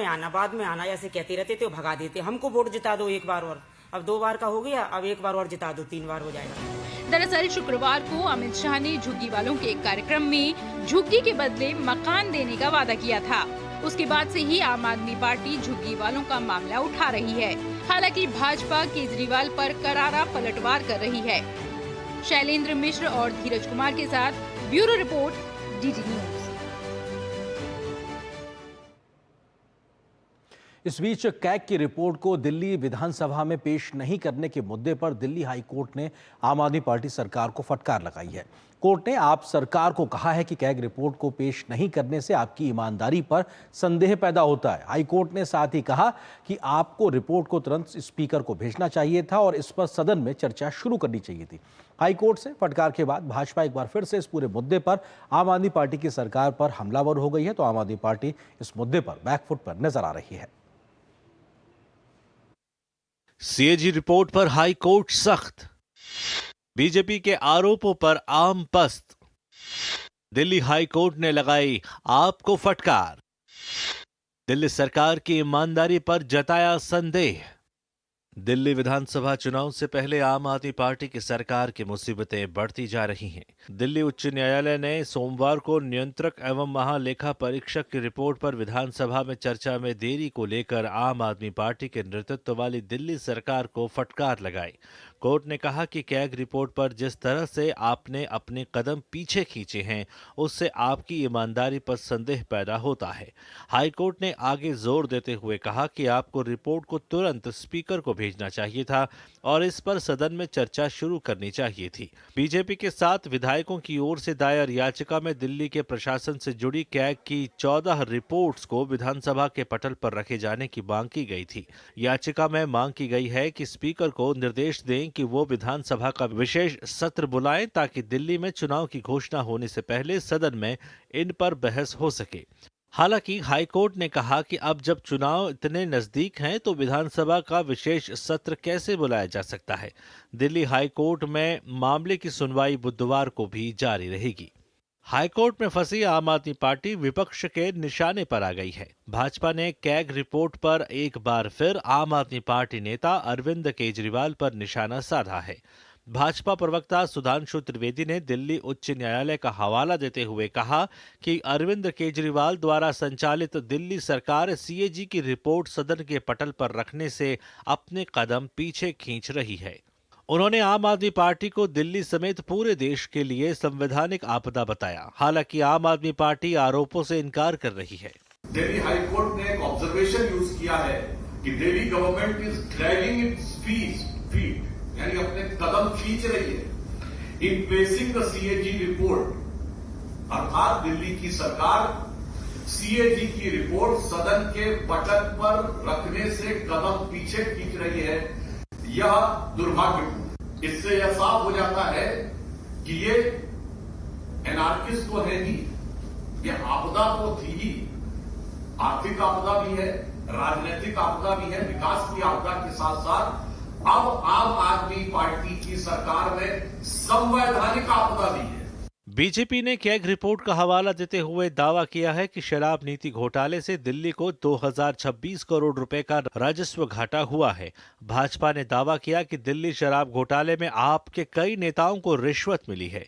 में आना ऐसे कहते रहते थे, भगा देते। हमको वोट जिता दो एक बार और, अब 2 बार का हो गया, अब 1 बार और जिता दो, 3 बार हो जाएगा। दरअसल शुक्रवार को अमित शाह ने झुग्गी वालों के एक कार्यक्रम में झुग्गी के बदले मकान देने का वादा किया था। उसके बाद से ही आम आदमी पार्टी झुग्गी वालों का मामला उठा रही है। हालांकि भाजपा केजरीवाल पर करारा पलटवार कर रही है। शैलेंद्र मिश्र और धीरज कुमार के साथ ब्यूरो रिपोर्ट, डीडी न्यूज। इस बीच कैग की रिपोर्ट को दिल्ली विधानसभा में पेश नहीं करने के मुद्दे पर दिल्ली हाई कोर्ट ने आम आदमी पार्टी सरकार को फटकार लगाई है। कोर्ट ने आप सरकार को कहा है कि कैग रिपोर्ट को पेश नहीं करने से आपकी ईमानदारी पर संदेह पैदा होता है। हाई कोर्ट ने साथ ही कहा कि आपको रिपोर्ट को तुरंत स्पीकर को भेजना चाहिए था और इस पर सदन में चर्चा शुरू करनी चाहिए थी। हाई कोर्ट से फटकार के बाद भाजपा एक बार फिर से इस पूरे मुद्दे पर आम आदमी पार्टी की सरकार पर हमलावर हो गई है, तो आम आदमी पार्टी इस मुद्दे पर बैकफुट पर नजर आ रही है। सीएजी रिपोर्ट पर हाई कोर्ट सख्त, बीजेपी के आरोपों पर आम पस्त, दिल्ली हाई कोर्ट ने लगाई आपको फटकार, दिल्ली सरकार की ईमानदारी पर जताया संदेह। दिल्ली विधानसभा चुनाव से पहले आम आदमी पार्टी की सरकार की मुसीबतें बढ़ती जा रही हैं। दिल्ली उच्च न्यायालय ने सोमवार को नियंत्रक एवं महालेखा परीक्षक की रिपोर्ट पर विधानसभा में चर्चा में देरी को लेकर आम आदमी पार्टी के नेतृत्व वाली दिल्ली सरकार को फटकार लगाई। कोर्ट ने कहा कि कैग रिपोर्ट पर जिस तरह से आपने अपने कदम पीछे खींचे हैं, उससे आपकी ईमानदारी पर संदेह पैदा होता है। हाई कोर्ट ने आगे जोर देते हुए कहा कि आपको रिपोर्ट को तुरंत स्पीकर को भेजना चाहिए था और इस पर सदन में चर्चा शुरू करनी चाहिए थी। बीजेपी के 7 विधायकों की ओर से दायर याचिका में दिल्ली के प्रशासन से जुड़ी कैग की 14 रिपोर्ट्स को विधानसभा के पटल पर रखे जाने की मांग की गई थी। याचिका में मांग की गई है कि स्पीकर को निर्देश दें कि वो विधानसभा का विशेष सत्र बुलाएं ताकि दिल्ली में चुनाव की घोषणा होने से पहले सदन में इन पर बहस हो सके। हालांकि हाईकोर्ट ने कहा कि अब जब चुनाव इतने नजदीक हैं तो विधानसभा का विशेष सत्र कैसे बुलाया जा सकता है। दिल्ली हाईकोर्ट में मामले की सुनवाई बुधवार को भी जारी रहेगी। हाईकोर्ट में फंसी आम आदमी पार्टी विपक्ष के निशाने पर आ गई है। भाजपा ने कैग रिपोर्ट पर एक बार फिर आम आदमी पार्टी नेता अरविंद केजरीवाल पर निशाना साधा है। भाजपा प्रवक्ता सुधांशु त्रिवेदी ने दिल्ली उच्च न्यायालय का हवाला देते हुए कहा कि अरविंद केजरीवाल द्वारा संचालित दिल्ली सरकार सीएजी की रिपोर्ट सदन के पटल पर रखने से अपने कदम पीछे खींच रही है। उन्होंने आम आदमी पार्टी को दिल्ली समेत पूरे देश के लिए संवैधानिक आपदा बताया। हालांकि आम आदमी पार्टी आरोपों से इनकार कर रही है। दिल्ली हाईकोर्ट ने एक ऑब्जर्वेशन यूज किया है कि Delhi government is dragging its feet, यानी अपने कदम खींच रही है इन प्लेसिंग द सीएजी रिपोर्ट, अर्थात दिल्ली की सरकार सीएजी की रिपोर्ट सदन के पटल पर रखने से कदम पीछे खींच रही है। यह दुर्भाग्यपूर्ण। इससे यह साफ हो जाता है कि ये एनार्किस्ट तो है ही, ये आपदा तो थी ही। आर्थिक आपदा भी है, राजनीतिक आपदा भी है, विकास की आपदा के साथ साथ अब आम आदमी पार्टी की सरकार में संवैधानिक आपदा भी है। बीजेपी ने कैग रिपोर्ट का हवाला देते हुए दावा किया है कि शराब नीति घोटाले से दिल्ली को 2026 करोड़ रुपए का राजस्व घाटा हुआ है। भाजपा ने दावा किया कि दिल्ली शराब घोटाले में आप के कई नेताओं को रिश्वत मिली है।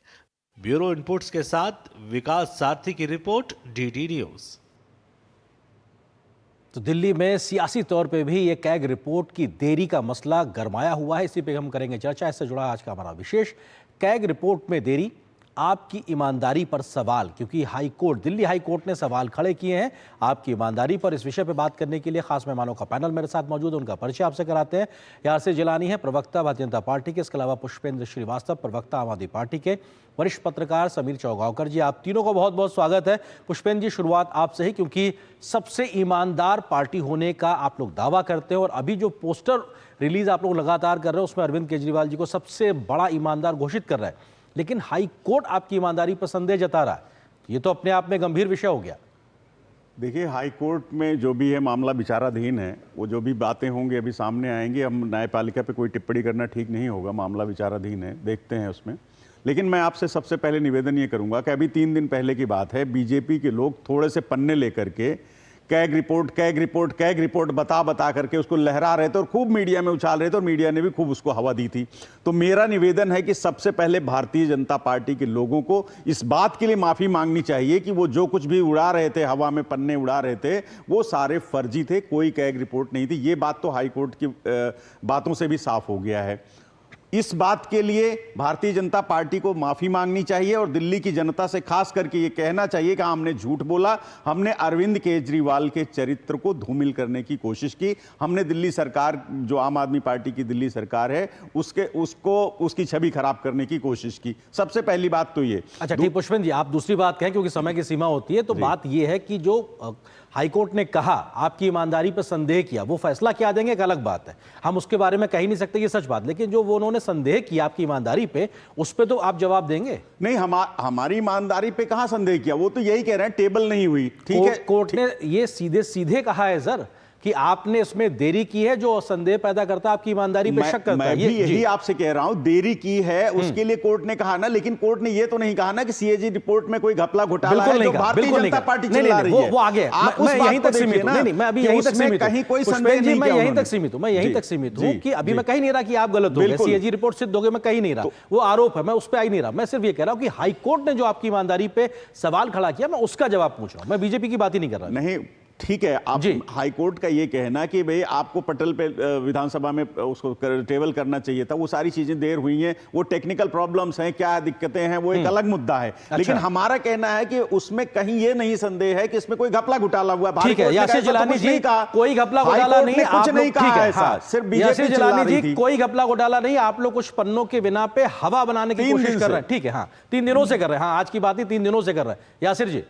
ब्यूरो इनपुट्स के साथ विकास सारथी की रिपोर्ट, डीडी न्यूज। तो दिल्ली में सियासी तौर पे भी ये कैग रिपोर्ट की देरी का मसला गरमाया हुआ है। इसी पे हम करेंगे चर्चा। इससे जुड़ा आज का हमारा विशेष, कैग रिपोर्ट में देरी, आपकी ईमानदारी पर सवाल, क्योंकि high court, Delhi high court ने सवाल खड़े किए हैं आपकी ईमानदारी पर। इस विषय पर बात करने के लिए खास मेहमानों का पैनल मेरे साथ मौजूद है, उनका परिचय आपसे कराते हैं। यासिर जिलानी है, प्रवक्ता भारतीय जनता पार्टी के। इसके अलावा पुष्पेंद्र श्रीवास्तव, प्रवक्ता आम आदमी पार्टी के। वरिष्ठ पत्रकार समीर चौगांवकर जी, आप तीनों को बहुत बहुत स्वागत है। पुष्पेंद्र जी, शुरुआत आपसे ही, क्योंकि सबसे ईमानदार पार्टी होने का आप लोग दावा करते हैं और अभी जो पोस्टर रिलीज आप लोग लगातार कर रहे हो उसमें अरविंद केजरीवाल जी को सबसे बड़ा ईमानदार घोषित कर रहा है, लेकिन हाई कोर्ट आपकी ईमानदारी पर संदेह जता रहा है। ये तो अपने आप में गंभीर विषय हो गया। देखिए, हाई कोर्ट में जो भी है मामला विचाराधीन है, वो जो भी बातें होंगी अभी सामने आएंगी। हम न्यायपालिका पे कोई टिप्पणी करना ठीक नहीं होगा, मामला विचाराधीन है, देखते हैं उसमें। लेकिन मैं आपसे सबसे पहले निवेदन ये करूंगा कि अभी 3 दिन पहले की बात है, बीजेपी के लोग थोड़े से पन्ने लेकर के कैग रिपोर्ट बता करके उसको लहरा रहे थे और खूब मीडिया में उछाल रहे थे और मीडिया ने भी खूब उसको हवा दी थी। तो मेरा निवेदन है कि सबसे पहले भारतीय जनता पार्टी के लोगों को इस बात के लिए माफ़ी मांगनी चाहिए कि वो जो कुछ भी उड़ा रहे थे, हवा में पन्ने उड़ा रहे थे, वो सारे फर्जी थे, कोई कैग रिपोर्ट नहीं थी। ये बात तो हाईकोर्ट की बातों से भी साफ हो गया है। इस बात के लिए भारतीय जनता पार्टी को माफी मांगनी चाहिए और दिल्ली की जनता से खास करके ये कहना चाहिए कि हमने झूठ बोला, हमने अरविंद केजरीवाल के चरित्र को धूमिल करने की कोशिश की, हमने दिल्ली सरकार, जो आम आदमी पार्टी की दिल्ली सरकार है, उसकी छवि खराब करने की कोशिश की। सबसे पहली बात तो ये। अच्छा ठीक, पुष्पेंद्र जी आप दूसरी बात कहें, क्योंकि समय की सीमा होती है, तो बात ये है कि जो हाईकोर्ट ने कहा आपकी ईमानदारी पर संदेह किया, वो फैसला क्या देंगे एक अलग बात है, हम उसके बारे में कह ही नहीं सकते, ये सच बात। लेकिन जो वो उन्होंने संदेह किया आपकी ईमानदारी पे, उस पे तो आप जवाब देंगे। नहीं, हमारी ईमानदारी पे कहां संदेह किया, वो तो यही कह रहे हैं टेबल नहीं हुई। ठीक है, कोर्ट ने ये सीधे सीधे कहा है सर कि आपने इसमें देरी की है, जो संदेह पैदा करता है आपकी ईमानदारी पे शक करता है। मैं भी यही आपसे कह रहा हूं, देरी की है उसके लिए कोर्ट ने कहा ना, लेकिन कोर्ट ने ये तो नहीं कहा ना कि सीएजी रिपोर्ट में कोई घपला घोटाला है जो भारतीय जनता पार्टी चला रही है। वो आगे मैं यहीं तक सीमित हूं, नहीं मैं अभी यहीं तक सीमित हूं, कहीं कोई संदेह नहीं, मैं यहीं तक सीमित हूं कि अभी मैं कहीं नहीं रहा कि आप गलत हो गए, सीएजी रिपोर्ट सिद्ध हो गए, मैं कहीं नहीं रहा, वो आरोप है, मैं उस पर आई नहीं रहा। मैं सिर्फ ये कह रहा हूं कि हाईकोर्ट ने जो आपकी ईमानदारी पे सवाल खड़ा किया, मैं उसका जवाब पूछ रहा हूं, मैं बीजेपी की बात ही नहीं कर रहा। नहीं ठीक है, आप हाईकोर्ट का ये कहना कि भाई आपको पटल पे विधानसभा में उसको टेबल करना चाहिए था, वो सारी चीजें देर हुई हैं, वो टेक्निकल प्रॉब्लम्स हैं, क्या दिक्कतें हैं, वो एक अलग मुद्दा है। अच्छा। लेकिन हमारा कहना है कि उसमें कहीं ये नहीं संदेह है कि इसमें कोई घपला घोटाला हुआ है। ठीक है, यासिर जिलानी जी कोई घपला घोटाला नहीं, कुछ नहीं कहा ऐसा, सिर्फ बीजेपी जिलानी जी कोई घपला घोटाला नहीं, आप लोग कुछ पन्नों के बिना पे हवा बनाने की कोशिश कर रहे हैं। ठीक है, हाँ 3 दिनों से कर रहे हैं, हाँ आज की बात ही 3 दिनों से कर रहे हैं। यासिर जी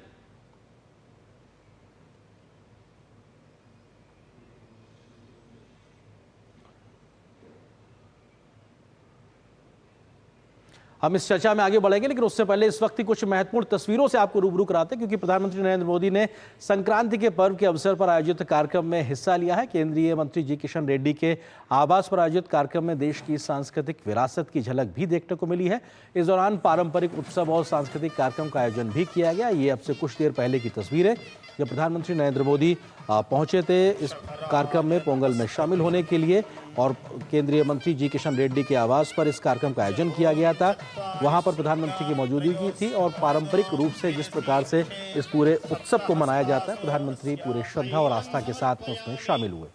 हम इस चर्चा में आगे बढ़ेंगे, लेकिन उससे पहले इस वक्त की कुछ महत्वपूर्ण तस्वीरों से आपको रूबरू कराते हैं, क्योंकि प्रधानमंत्री नरेंद्र मोदी ने संक्रांति के पर्व के अवसर पर आयोजित कार्यक्रम में हिस्सा लिया है। केंद्रीय मंत्री जी किशन रेड्डी के आवास पर आयोजित कार्यक्रम में देश की सांस्कृतिक विरासत की झलक भी देखने को मिली है। इस दौरान पारंपरिक उत्सव और सांस्कृतिक कार्यक्रम का आयोजन भी किया गया। ये अब से कुछ देर पहले की तस्वीर है जब प्रधानमंत्री नरेंद्र मोदी पहुंचे थे इस कार्यक्रम में पोंगल में शामिल होने के लिए, और केंद्रीय मंत्री जी किशन रेड्डी के आवास पर इस कार्यक्रम का आयोजन किया गया था। वहां पर प्रधानमंत्री की मौजूदगी थी और पारंपरिक रूप से जिस प्रकार से इस पूरे उत्सव को मनाया जाता है, प्रधानमंत्री पूरे श्रद्धा और आस्था के साथ में उसमें शामिल हुए।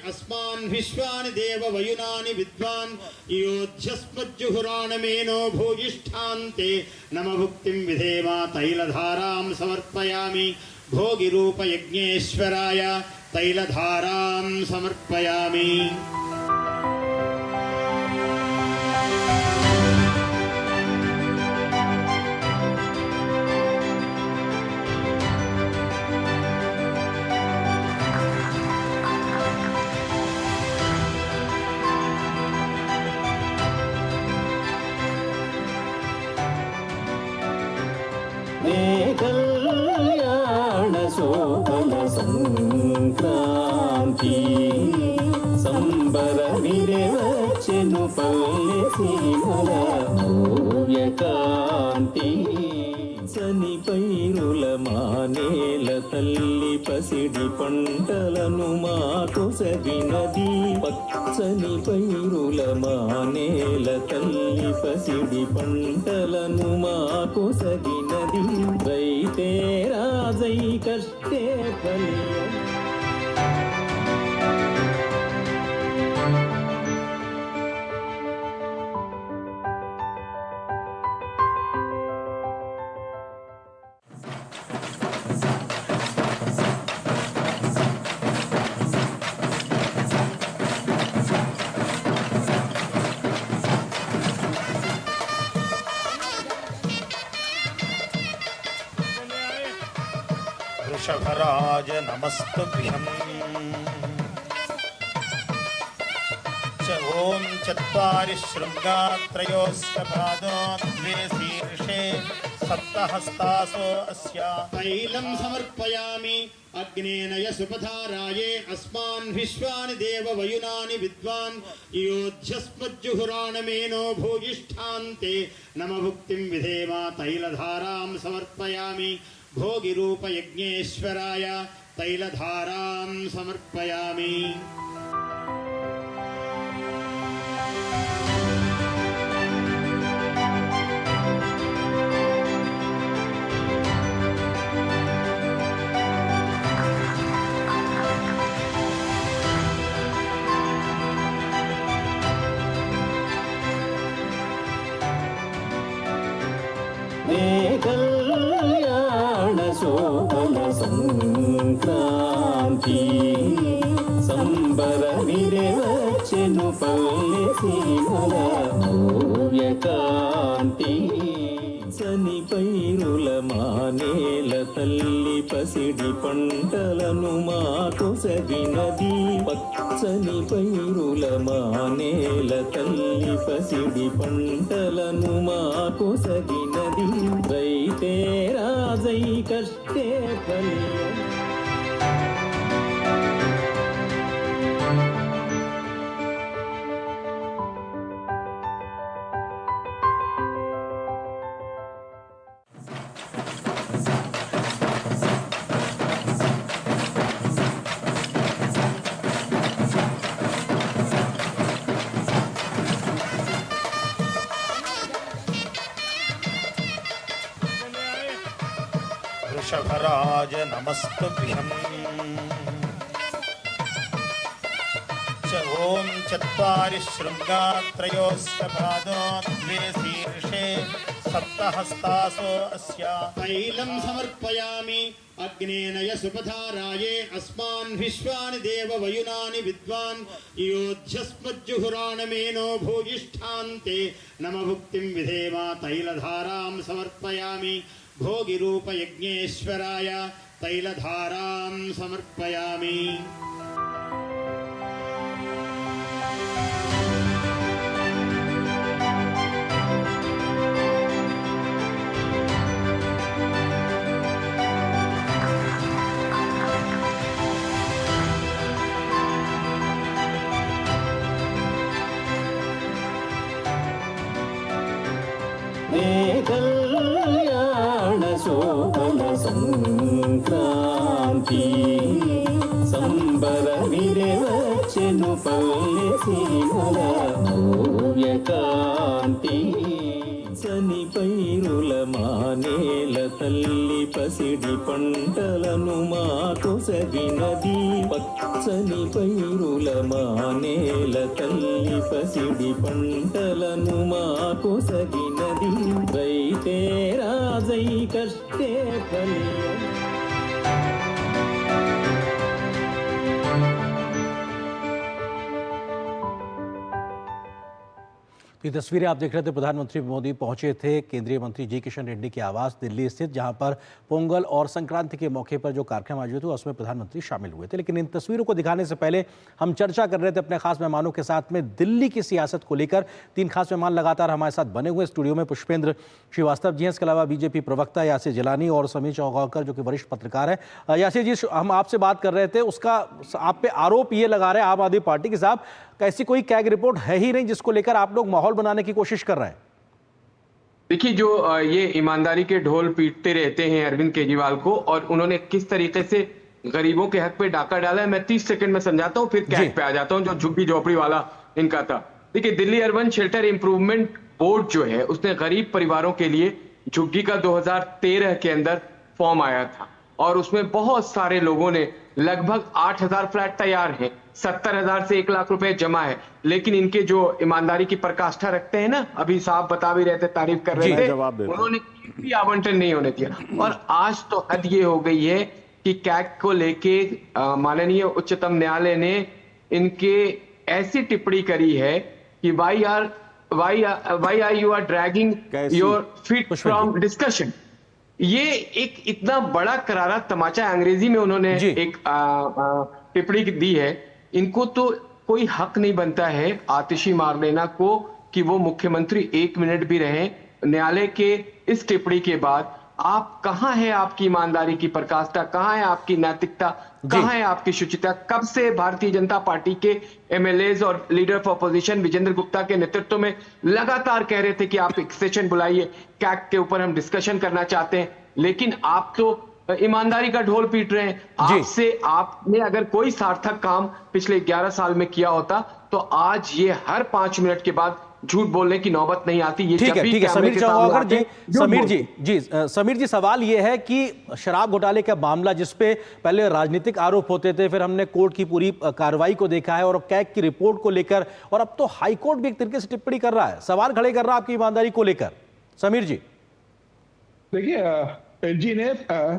अस्मान् विश्वानि देव वयुनानि विद्वान् योध्यस्मज्जुहुराणमेनो भोगिष्ठान्ते नम भुक्तिं विधेमा तैलधारां समर्पयामि भोगिरूप यज्ञेश्वराय तैलधारां समर्पयामि। कल्याण शोभन संक्रांति संबर विरवचनु पल्ले सीमल भव्यकांति సని పైరుల మానేల తల్లి పసిడి పంటలను మాకు సగినది పచ్చని పైరుల మానేల తల్లి పసిడి పంటలను మాకు సగినది రైతే రాజై కష్టే ఫలియం वृषभराज नमस्तुभ्यं ओम चत्वारि शृंगात्रयोश्च पादो द्वे शीर्षे सप्तहस्तासो अस्या तैलं समर्पयामि अग्नेनय सुपधाराये अस्मान् विश्वानि देव वयुनानि विद्वान् योध्यस्मज्जुहुराणमेनो भोगिष्ठान्ते नम भुक्तिं विधेमा तैलधारां समर्पयामि भोगिरूप यज्ञेश्वराय तैलधारां समर्पयामि। कल्याण शोभन संक्रांति संबर विरवचनु पल्ले सीमल भव्यकांति సని పైరుల మానేల తల్లి పసిడి పంటలను మాకు సగినది పచ్చని పైరుల మానేల తల్లి పసిడి పంటలను మాకు సగినది రైతే రాజై కష్టే ఫలియం वृषभराज नमस्तुभ्यं ओम चत्वारि शृंगात्रयोश्च पादो द्वे शीर्षे सप्तहस्तासो अस्या तैलं समर्पयामि अग्नेनय सुपधाराये अस्मान् विश्वानि देव वयुनानि विद्वान् योध्यस्मज्जुहुराणमेनो भोगिष्ठान्ते नम भुक्तिं विधेमा तैलधारां समर्पयामि भोगिरूप यज्ञेश्वराय तैलधारां समर्पयामि। శోభల సంక్రాంతి సంబరమిదే వచ్చెను పల్లె సీమల నవ్యకాంతి పచ్చని పైరుల మానేల తల్లి పసిడి పంటలను మాకొసగినది పచ్చని పైరుల మానేల తల్లి పసిడి పంటలను మాకొసగినది రైతే రాజై కష్టే ఫలియం ये तस्वीरें आप देख रहे थे। प्रधानमंत्री मोदी पहुंचे थे केंद्रीय मंत्री जी किशन रेड्डी के आवास दिल्ली स्थित, जहां पर पोंगल और संक्रांति के मौके पर जो कार्यक्रम आयोजित हुआ उसमें प्रधानमंत्री शामिल हुए थे। लेकिन इन तस्वीरों को दिखाने से पहले हम चर्चा कर रहे थे अपने खास मेहमानों के साथ में दिल्ली की सियासत को लेकर। 3 खास मेहमान लगातार हमारे साथ बने हुए स्टूडियो में। पुष्पेंद्र श्रीवास्तव जी हैं, इसके अलावा बीजेपी प्रवक्ता यासिर जिलानी और समीर चौगावकर जो कि वरिष्ठ पत्रकार है। यासिर जी, हम आपसे बात कर रहे थे, उसका आप पे आरोप ये लगा रहे हैं आम आदमी पार्टी के साहब कैसी कोई कैग रिपोर्ट है ही नहीं जिसको लेकर आप लोग माहौल बनाने की कोशिश कर रहे हैं। देखिए, जो ये ईमानदारी के ढोल पीटते रहते हैं अरविंद केजरीवाल को, और उन्होंने किस तरीके से गरीबों के हक पे डाका डाला है, मैं 30 सेकंड में समझाता हूं, फिर कैग पे आ जाता हूं जो झुग्गी झोपड़ी वाला इनका था। देखिए, Delhi urban shelter improvement board जो है उसने गरीब परिवारों के लिए झुग्गी का 2013 के अंदर फॉर्म आया था, और उसमें बहुत सारे लोगों ने, लगभग 8000 फ्लैट तैयार हैं, 70,000 से 1 लाख रुपए जमा है, लेकिन इनके जो ईमानदारी की प्रकाष्ठा रखते हैं ना, अभी साहब बता भी रहे थे, तारीफ कर रहे थे, उन्होंने भी आवंटन नहीं होने दिया। और आज तो हद ये हो गई है कि कैग को लेके माननीय उच्चतम न्यायालय ने इनके ऐसी टिप्पणी करी है कि why are you are dragging your feet from discussion. ये एक इतना बड़ा करारा तमाचा अंग्रेजी में उन्होंने एक टिप्पणी दी है। इनको तो कोई हक नहीं बनता है आतिशी मार लेना को कि वो मुख्यमंत्री 1 मिनट भी रहे। न्यायालय के इस टिप्पणी के बाद आप कहां है आपकी ईमानदारी की प्रकाष्ठा, कहां है आपकी नैतिकता, कहां है आपकी शुचिता? कब से भारतीय जनता पार्टी के एमएलएज और leader of opposition Vijender Gupta के नेतृत्व में लगातार कह रहे थे कि आप एक सेशन बुलाइए, कैग के ऊपर हम डिस्कशन करना चाहते हैं, लेकिन आप तो ईमानदारी का ढोल पीट रहे हैं। आपने अगर कोई सार्थक काम पिछले 11 साल में किया होता तो आज ये हर 5 मिनट के बाद झूठ बोलने की नौबत नहीं आती। ये ठीक है समीर चौगावकर जी, समीर जी सवाल ये है कि शराब घोटाले का मामला जिसपे पहले राजनीतिक आरोप होते थे, फिर हमने कोर्ट की पूरी कार्रवाई को देखा है और कैग की रिपोर्ट को लेकर, और अब तो हाई कोर्ट भी एक तरीके से टिप्पणी कर रहा है, सवाल खड़े कर रहा है आपकी ईमानदारी को लेकर। समीर जी देखिए, एलजी ने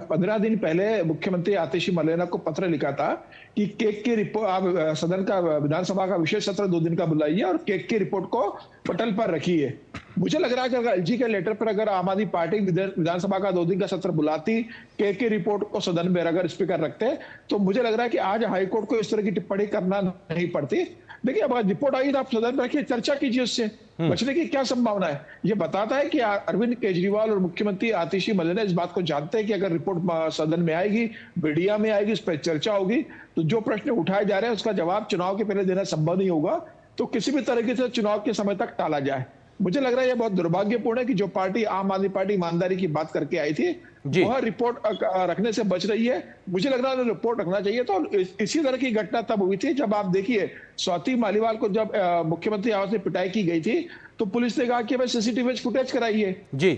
15 दिन पहले मुख्यमंत्री आतिशी मरलेना को पत्र लिखा था कि केक की रिपोर्ट, आप सदन का विधानसभा का विशेष सत्र 2 दिन का बुलाइए और केक की रिपोर्ट को पटल पर रखिए। मुझे लग रहा है कि अगर एलजी के लेटर पर अगर आम आदमी पार्टी विधानसभा का 2 दिन का सत्र बुलाती, केक की रिपोर्ट को सदन में अगर स्पीकर रखते, तो मुझे लग रहा है कि आज हाईकोर्ट को इस तरह की टिप्पणी करना नहीं पड़ती। देखिए, अब रिपोर्ट आई तो आप सदन में रखिए, चर्चा कीजिए, उससे बचने की क्या संभावना है। ये बताता है कि अरविंद केजरीवाल और मुख्यमंत्री आतिशी मरलेना इस बात को जानते हैं कि अगर रिपोर्ट सदन में आएगी, मीडिया में आएगी, उस पर चर्चा होगी, तो जो प्रश्न उठाए जा रहे हैं उसका जवाब चुनाव के पहले देना संभव नहीं होगा, तो किसी भी तरीके से चुनाव के समय तक टाला जाए। मुझे लग रहा है यह बहुत दुर्भाग्यपूर्ण है कि जो पार्टी, आम आदमी पार्टी, ईमानदारी की बात करके आई थी, वह रिपोर्ट रखने से बच रही है। मुझे लग रहा है रिपोर्ट रखना चाहिए। तो इसी तरह की घटना तब हुई थी जब आप देखिए स्वाति मालीवाल को जब मुख्यमंत्री आवास में पिटाई की गई थी, तो पुलिस ने कहा कि भाई सीसीटीवी फुटेज कराइए,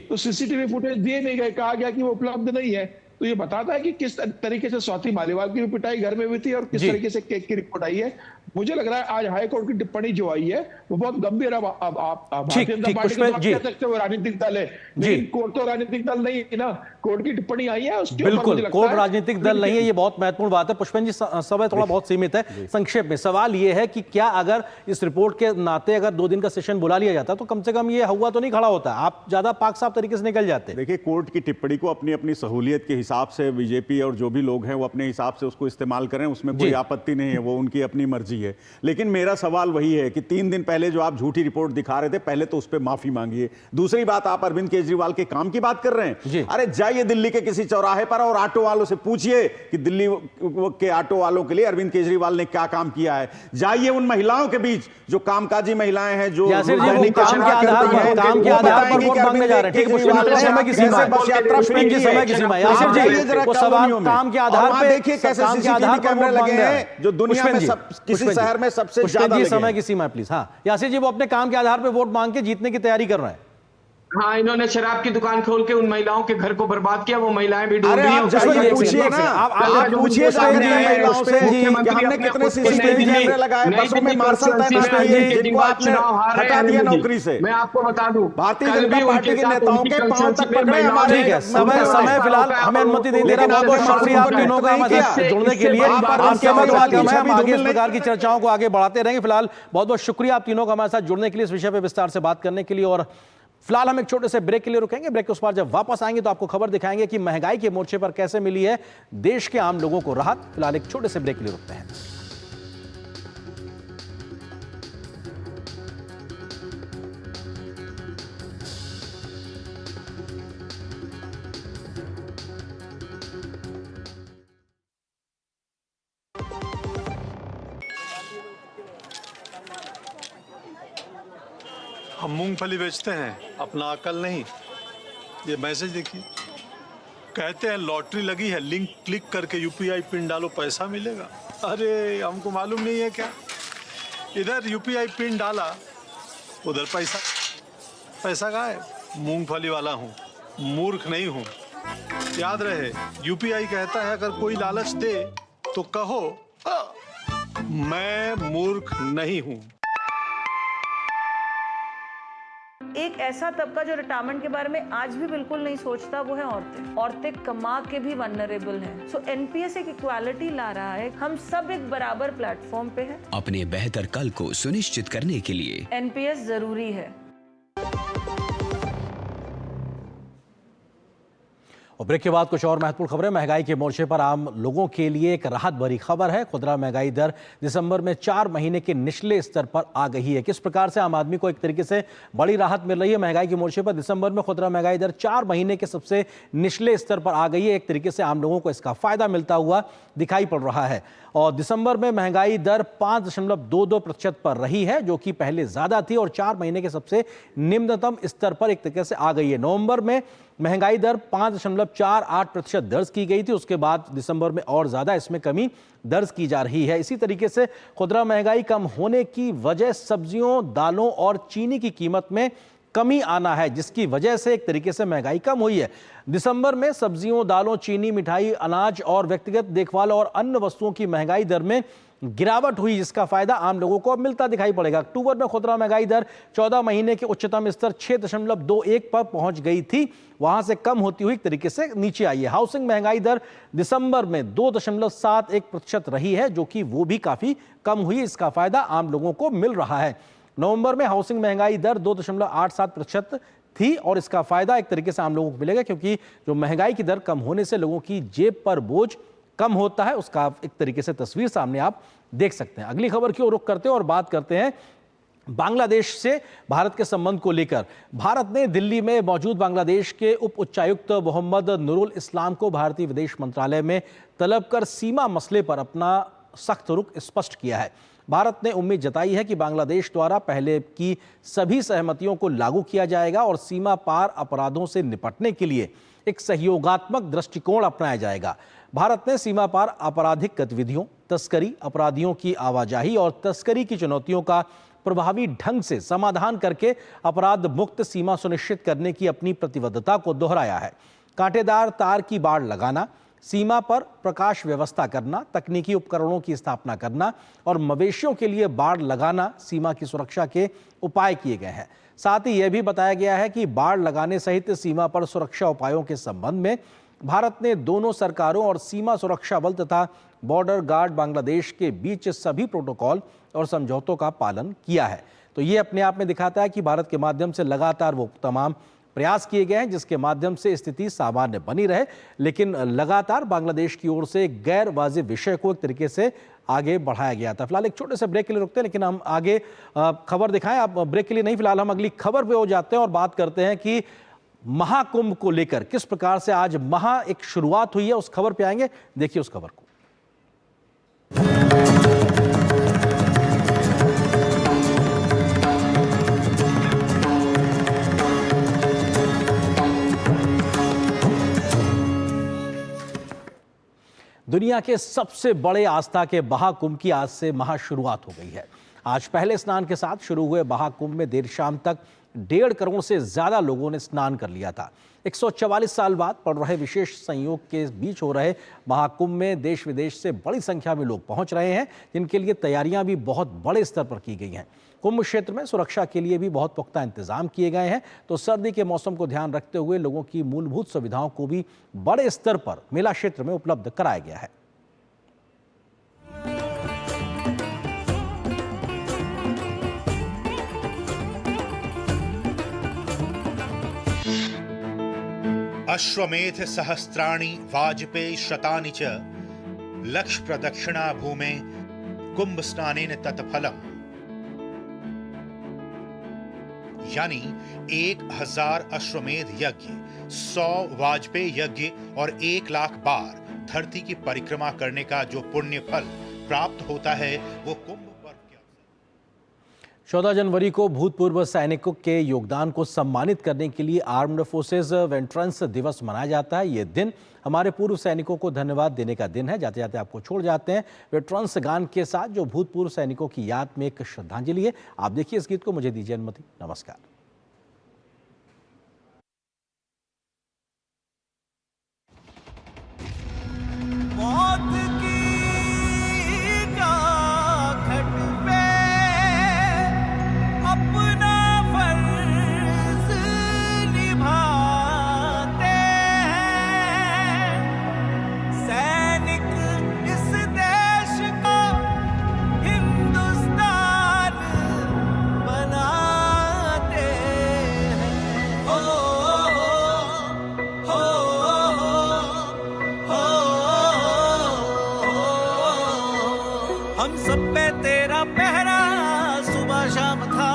तो सीसीटीवी फुटेज दिए नहीं गए, कहा गया कि वो उपलब्ध नहीं है। तो ये बताता है कि किस तरीके से स्वाति मालीवाल की भी पिटाई घर में हुई थी और किस तरीके से केक की रिपोर्ट आई है। मुझे लग रहा है आज हाई कोर्ट की टिप्पणी जो आई है वो बहुत गंभीर है। भारतीय जनता पार्टी के कह सकते हो राजनीतिक दल है, लेकिन कोर्ट तो राजनीतिक दल नहीं है ना। कोर्ट की टिप्पणी आई है, उसके बिल्कुल कोर्ट राजनीतिक दल नहीं है, ये बहुत महत्वपूर्ण बात है। पुष्पेंद्र जी, समय थोड़ा बहुत सीमित है, संक्षेप में सवाल ये है कि क्या अगर इस रिपोर्ट के नाते अगर 2 दिन का सेशन बुला लिया जाता तो कम से कम ये हुआ तो नहीं खड़ा होता, आप ज्यादा पाक साफ तरीके से निकल जाते। देखिए, कोर्ट की टिप्पणी को अपनी अपनी सहूलियत के हिसाब से बीजेपी और जो भी लोग हैं वो अपने हिसाब से उसको इस्तेमाल करें, उसमें कोई आपत्ति नहीं है, वो उनकी अपनी मर्जी मर्जी है। लेकिन मेरा सवाल वही है कि 3 दिन पहले जो आप झूठी रिपोर्ट दिखा रहे थे, पहले तो उस पर माफी मांगिए। दूसरी बात, आप अरविंद केजरीवाल के काम की बात कर रहे हैं। अरे जाइए दिल्ली के किसी चौराहे पर और ऑटो वालों से पूछिए कि दिल्ली के ऑटो वालों के लिए अरविंद केजरीवाल ने क्या काम किया है। जाइए उन महिलाओं के बीच जो कामकाजी महिलाएं हैं, जो काम के आधार पर वोट मांगने जा रहे हैं। ठीक है, समय की सीमा है, समय की सीमा है। यासिर जी, वो सवाल काम के आधार पे, देखिए कैसे सीसीटीवी कैमरे लगे हैं जो दुनिया में किसी शहर में सबसे ज्यादा लगे हैं। समय की सीमा है प्लीज। हाँ यासिर जी, वो अपने काम के आधार पे वोट मांग के जीतने की तैयारी कर रहे हैं। हाँ, इन्होंने शराब की दुकान खोल के उन महिलाओं के घर को बर्बाद किया। वो महिलाएं भी डूब रही हैं। पूछिए ना, आप पूछिए महिलाओं से कि हमने कितने सीसीटीवी कैमरे लगाए, बसों में मार्शल तैनात किए, जिनको आपने हटा दिया नौकरी से। मैं आपको बता दूं, भारतीय जनता पार्टी के नेताओं के पांव तक पकड़े हमारे। ठीक है, समय फिलहाल हमें अनुमति नहीं दे रहा। बहुत बहुत शुक्रिया आप तीनों का हमारे साथ जुड़ने के लिए। आपके बाद हम आगे इस प्रकार की चर्चाओं को आगे बढ़ाते रहेंगे। फिलहाल बहुत बहुत शुक्रिया आप तीनों का हमारे साथ जुड़ने के लिए, इस विषय पर विस्तार से बात करने के लिए। और फिलहाल हम एक छोटे से ब्रेक के लिए रुकेंगे। ब्रेक के उस पार जब वापस आएंगे तो आपको खबर दिखाएंगे कि महंगाई के मोर्चे पर कैसे मिली है देश के आम लोगों को राहत। फिलहाल एक छोटे से ब्रेक के लिए रुकते हैं। हम मूंगफली बेचते हैं, अपना अकल नहीं। ये मैसेज देखिए, कहते हैं लॉटरी लगी है, लिंक क्लिक करके यूपीआई पिन डालो पैसा मिलेगा। अरे हमको मालूम नहीं है क्या? इधर यूपीआई पिन डाला, उधर पैसा गायब। मूंगफली वाला हूँ, मूर्ख नहीं हूँ। याद रहे, यूपीआई कहता है अगर कोई लालच दे तो कहो मैं मूर्ख नहीं हूँ। एक ऐसा तबका जो रिटायरमेंट के बारे में आज भी बिल्कुल नहीं सोचता, वो है औरतें। औरतें कमा के भी वनरेबल हैं। सो एनपीएस एक इक्वालिटी ला रहा है। हम सब एक बराबर प्लेटफॉर्म पे हैं। अपने बेहतर कल को सुनिश्चित करने के लिए एनपीएस जरूरी है। और ब्रेक के बाद कुछ और महत्वपूर्ण खबरें। महंगाई के मोर्चे पर आम लोगों के लिए एक राहत भरी खबर है। खुदरा महंगाई दर दिसंबर में 4 महीने के निचले स्तर पर आ गई है। किस प्रकार से आम आदमी को एक तरीके से बड़ी राहत मिल रही है महंगाई के मोर्चे पर। दिसंबर में खुदरा महंगाई दर 4 महीने के सबसे निचले स्तर पर आ गई है। एक तरीके से आम लोगों को इसका फायदा मिलता हुआ दिखाई पड़ रहा है। और दिसंबर में महंगाई दर 5.22% पर रही है, जो कि पहले ज्यादा थी और 4 महीने के सबसे निम्नतम स्तर पर एक तरीके से आ गई है। नवंबर में महंगाई दर 5.48% दर्ज की गई थी। उसके बाद दिसंबर में और ज्यादा इसमें कमी दर्ज की जा रही है। इसी तरीके से खुदरा महंगाई कम होने की वजह सब्जियों, दालों और चीनी की कीमत में कमी आना है, जिसकी वजह से एक तरीके से महंगाई कम हुई है। दिसंबर में सब्जियों, दालों, चीनी, मिठाई, अनाज और व्यक्तिगत देखभाल और अन्य वस्तुओं की महंगाई दर में गिरावट हुई, जिसका फायदा आम लोगों को अब मिलता दिखाई पड़ेगा। अक्टूबर में खुदरा महंगाई दर 14 महीने के उच्चतम स्तर 6.21 पर पहुंच गई थी, वहां से कम होती हुई एक तरीके से नीचे आई है। हाउसिंग महंगाई दर दिसंबर में 2.71% रही है, जो कि वो भी काफी कम हुई। इसका फायदा आम लोगों को मिल रहा है। नवंबर में हाउसिंग महंगाई दर 2.87% थी और इसका फायदा एक तरीके से आम लोगों को मिलेगा, क्योंकि जो महंगाई की दर कम होने से लोगों की जेब पर बोझ कम होता है। उसका एक तरीके से तस्वीर सामने आप देख सकते हैं। अगली खबर की ओर रुख करते हैं और बात करते हैं बांग्लादेश से भारत के संबंध को लेकर। भारत ने दिल्ली में मौजूद बांग्लादेश के उप उच्चायुक्त मोहम्मद नूरुल इस्लाम को भारतीय विदेश मंत्रालय में तलब कर सीमा मसले पर अपना सख्त रुख स्पष्ट किया है। भारत ने उम्मीद जताई है कि बांग्लादेश द्वारा पहले की सभी सहमतियों को लागू किया जाएगा और सीमा पार अपराधों से निपटने के लिए एक सहयोगात्मक दृष्टिकोण अपनाया जाएगा। भारत ने सीमा पार आपराधिक गतिविधियों, तस्करी, अपराधियों की आवाजाही और तस्करी की चुनौतियों का प्रभावी ढंग से समाधान करके अपराध मुक्त सीमा सुनिश्चित करने की अपनी प्रतिबद्धता को दोहराया है। कांटेदार तार की बाड़ लगाना, सीमा पर प्रकाश व्यवस्था करना, तकनीकी उपकरणों की स्थापना करना और मवेशियों के लिए बाड़ लगाना सीमा की सुरक्षा के उपाय किए गए हैं। साथ ही यह भी बताया गया है कि बाड़ लगाने सहित सीमा पर सुरक्षा उपायों के संबंध में भारत ने दोनों सरकारों और सीमा सुरक्षा बल तथा बॉर्डर गार्ड बांग्लादेश के बीच सभी प्रोटोकॉल और समझौतों का पालन किया है। तो ये अपने आप में दिखाता है कि भारत के माध्यम से लगातार वो तमाम प्रयास किए गए हैं जिसके माध्यम से स्थिति सामान्य बनी रहे, लेकिन लगातार बांग्लादेश की ओर से गैर वाजिब विषय को एक तरीके से आगे बढ़ाया गया था। फिलहाल एक छोटे से ब्रेक के लिए रुकते हैं, लेकिन हम आगे खबर दिखाएं। आप ब्रेक के लिए नहीं, फिलहाल हम अगली खबर पे हो जाते हैं और बात करते हैं कि महाकुंभ को लेकर किस प्रकार से आज एक शुरुआत हुई है, उस खबर पे आएंगे। देखिए उस खबर को। दुनिया के सबसे बड़े आस्था के महाकुंभ की आज से शुरुआत हो गई है। आज पहले स्नान के साथ शुरू हुए महाकुंभ में देर शाम तक 1.5 करोड़ से ज्यादा लोगों ने स्नान कर लिया था। 144 साल बाद पड़ रहे विशेष संयोग के बीच हो रहे महाकुंभ में देश विदेश से बड़ी संख्या में लोग पहुंच रहे हैं, जिनके लिए तैयारियां भी बहुत बड़े स्तर पर की गई हैं। कुंभ क्षेत्र में सुरक्षा के लिए भी बहुत पुख्ता इंतजाम किए गए हैं, तो सर्दी के मौसम को ध्यान रखते हुए लोगों की मूलभूत सुविधाओं को भी बड़े स्तर पर मेला क्षेत्र में उपलब्ध कराया गया है। अश्वमेध सहस्राणि वाजपेयी शतानि च लक्ष्य प्रदक्षिणा भूमे कुंभ स्नानेन तत्फलम्। यानी 1000 अश्वमेध यज्ञ, 100 वाजपेयी यज्ञ और 1 लाख बार धरती की परिक्रमा करने का जो पुण्य फल प्राप्त होता है वो कुंभ पर्व के 14 जनवरी को भूतपूर्व सैनिकों के योगदान को सम्मानित करने के लिए आर्म्ड फोर्सेज वेटरन्स दिवस मनाया जाता है। ये दिन हमारे पूर्व सैनिकों को धन्यवाद देने का दिन है। जाते जाते आपको छोड़ जाते हैं वेटरन्स गान के साथ, जो भूतपूर्व सैनिकों की याद में एक श्रद्धांजलि है। आप देखिए इस गीत को। मुझे दीजिए अनुमति। नमस्कार। हम सब पे तेरा पहरा सुबह शाम था,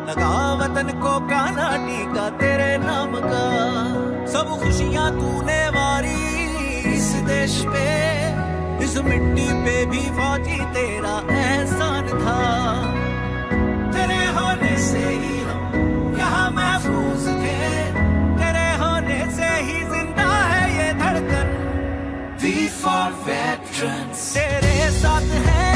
लगा वतन को काना टीका तेरे नाम का। सब खुशियां तूने वारी इस देश पे, इस मिट्टी पे भी फौजी तेरा एहसान था। तेरे होने से ही हम यहाँ महफूज थे, तेरे होने से ही जिंदा है ये धड़कन। We for veterans, तेरे साथ है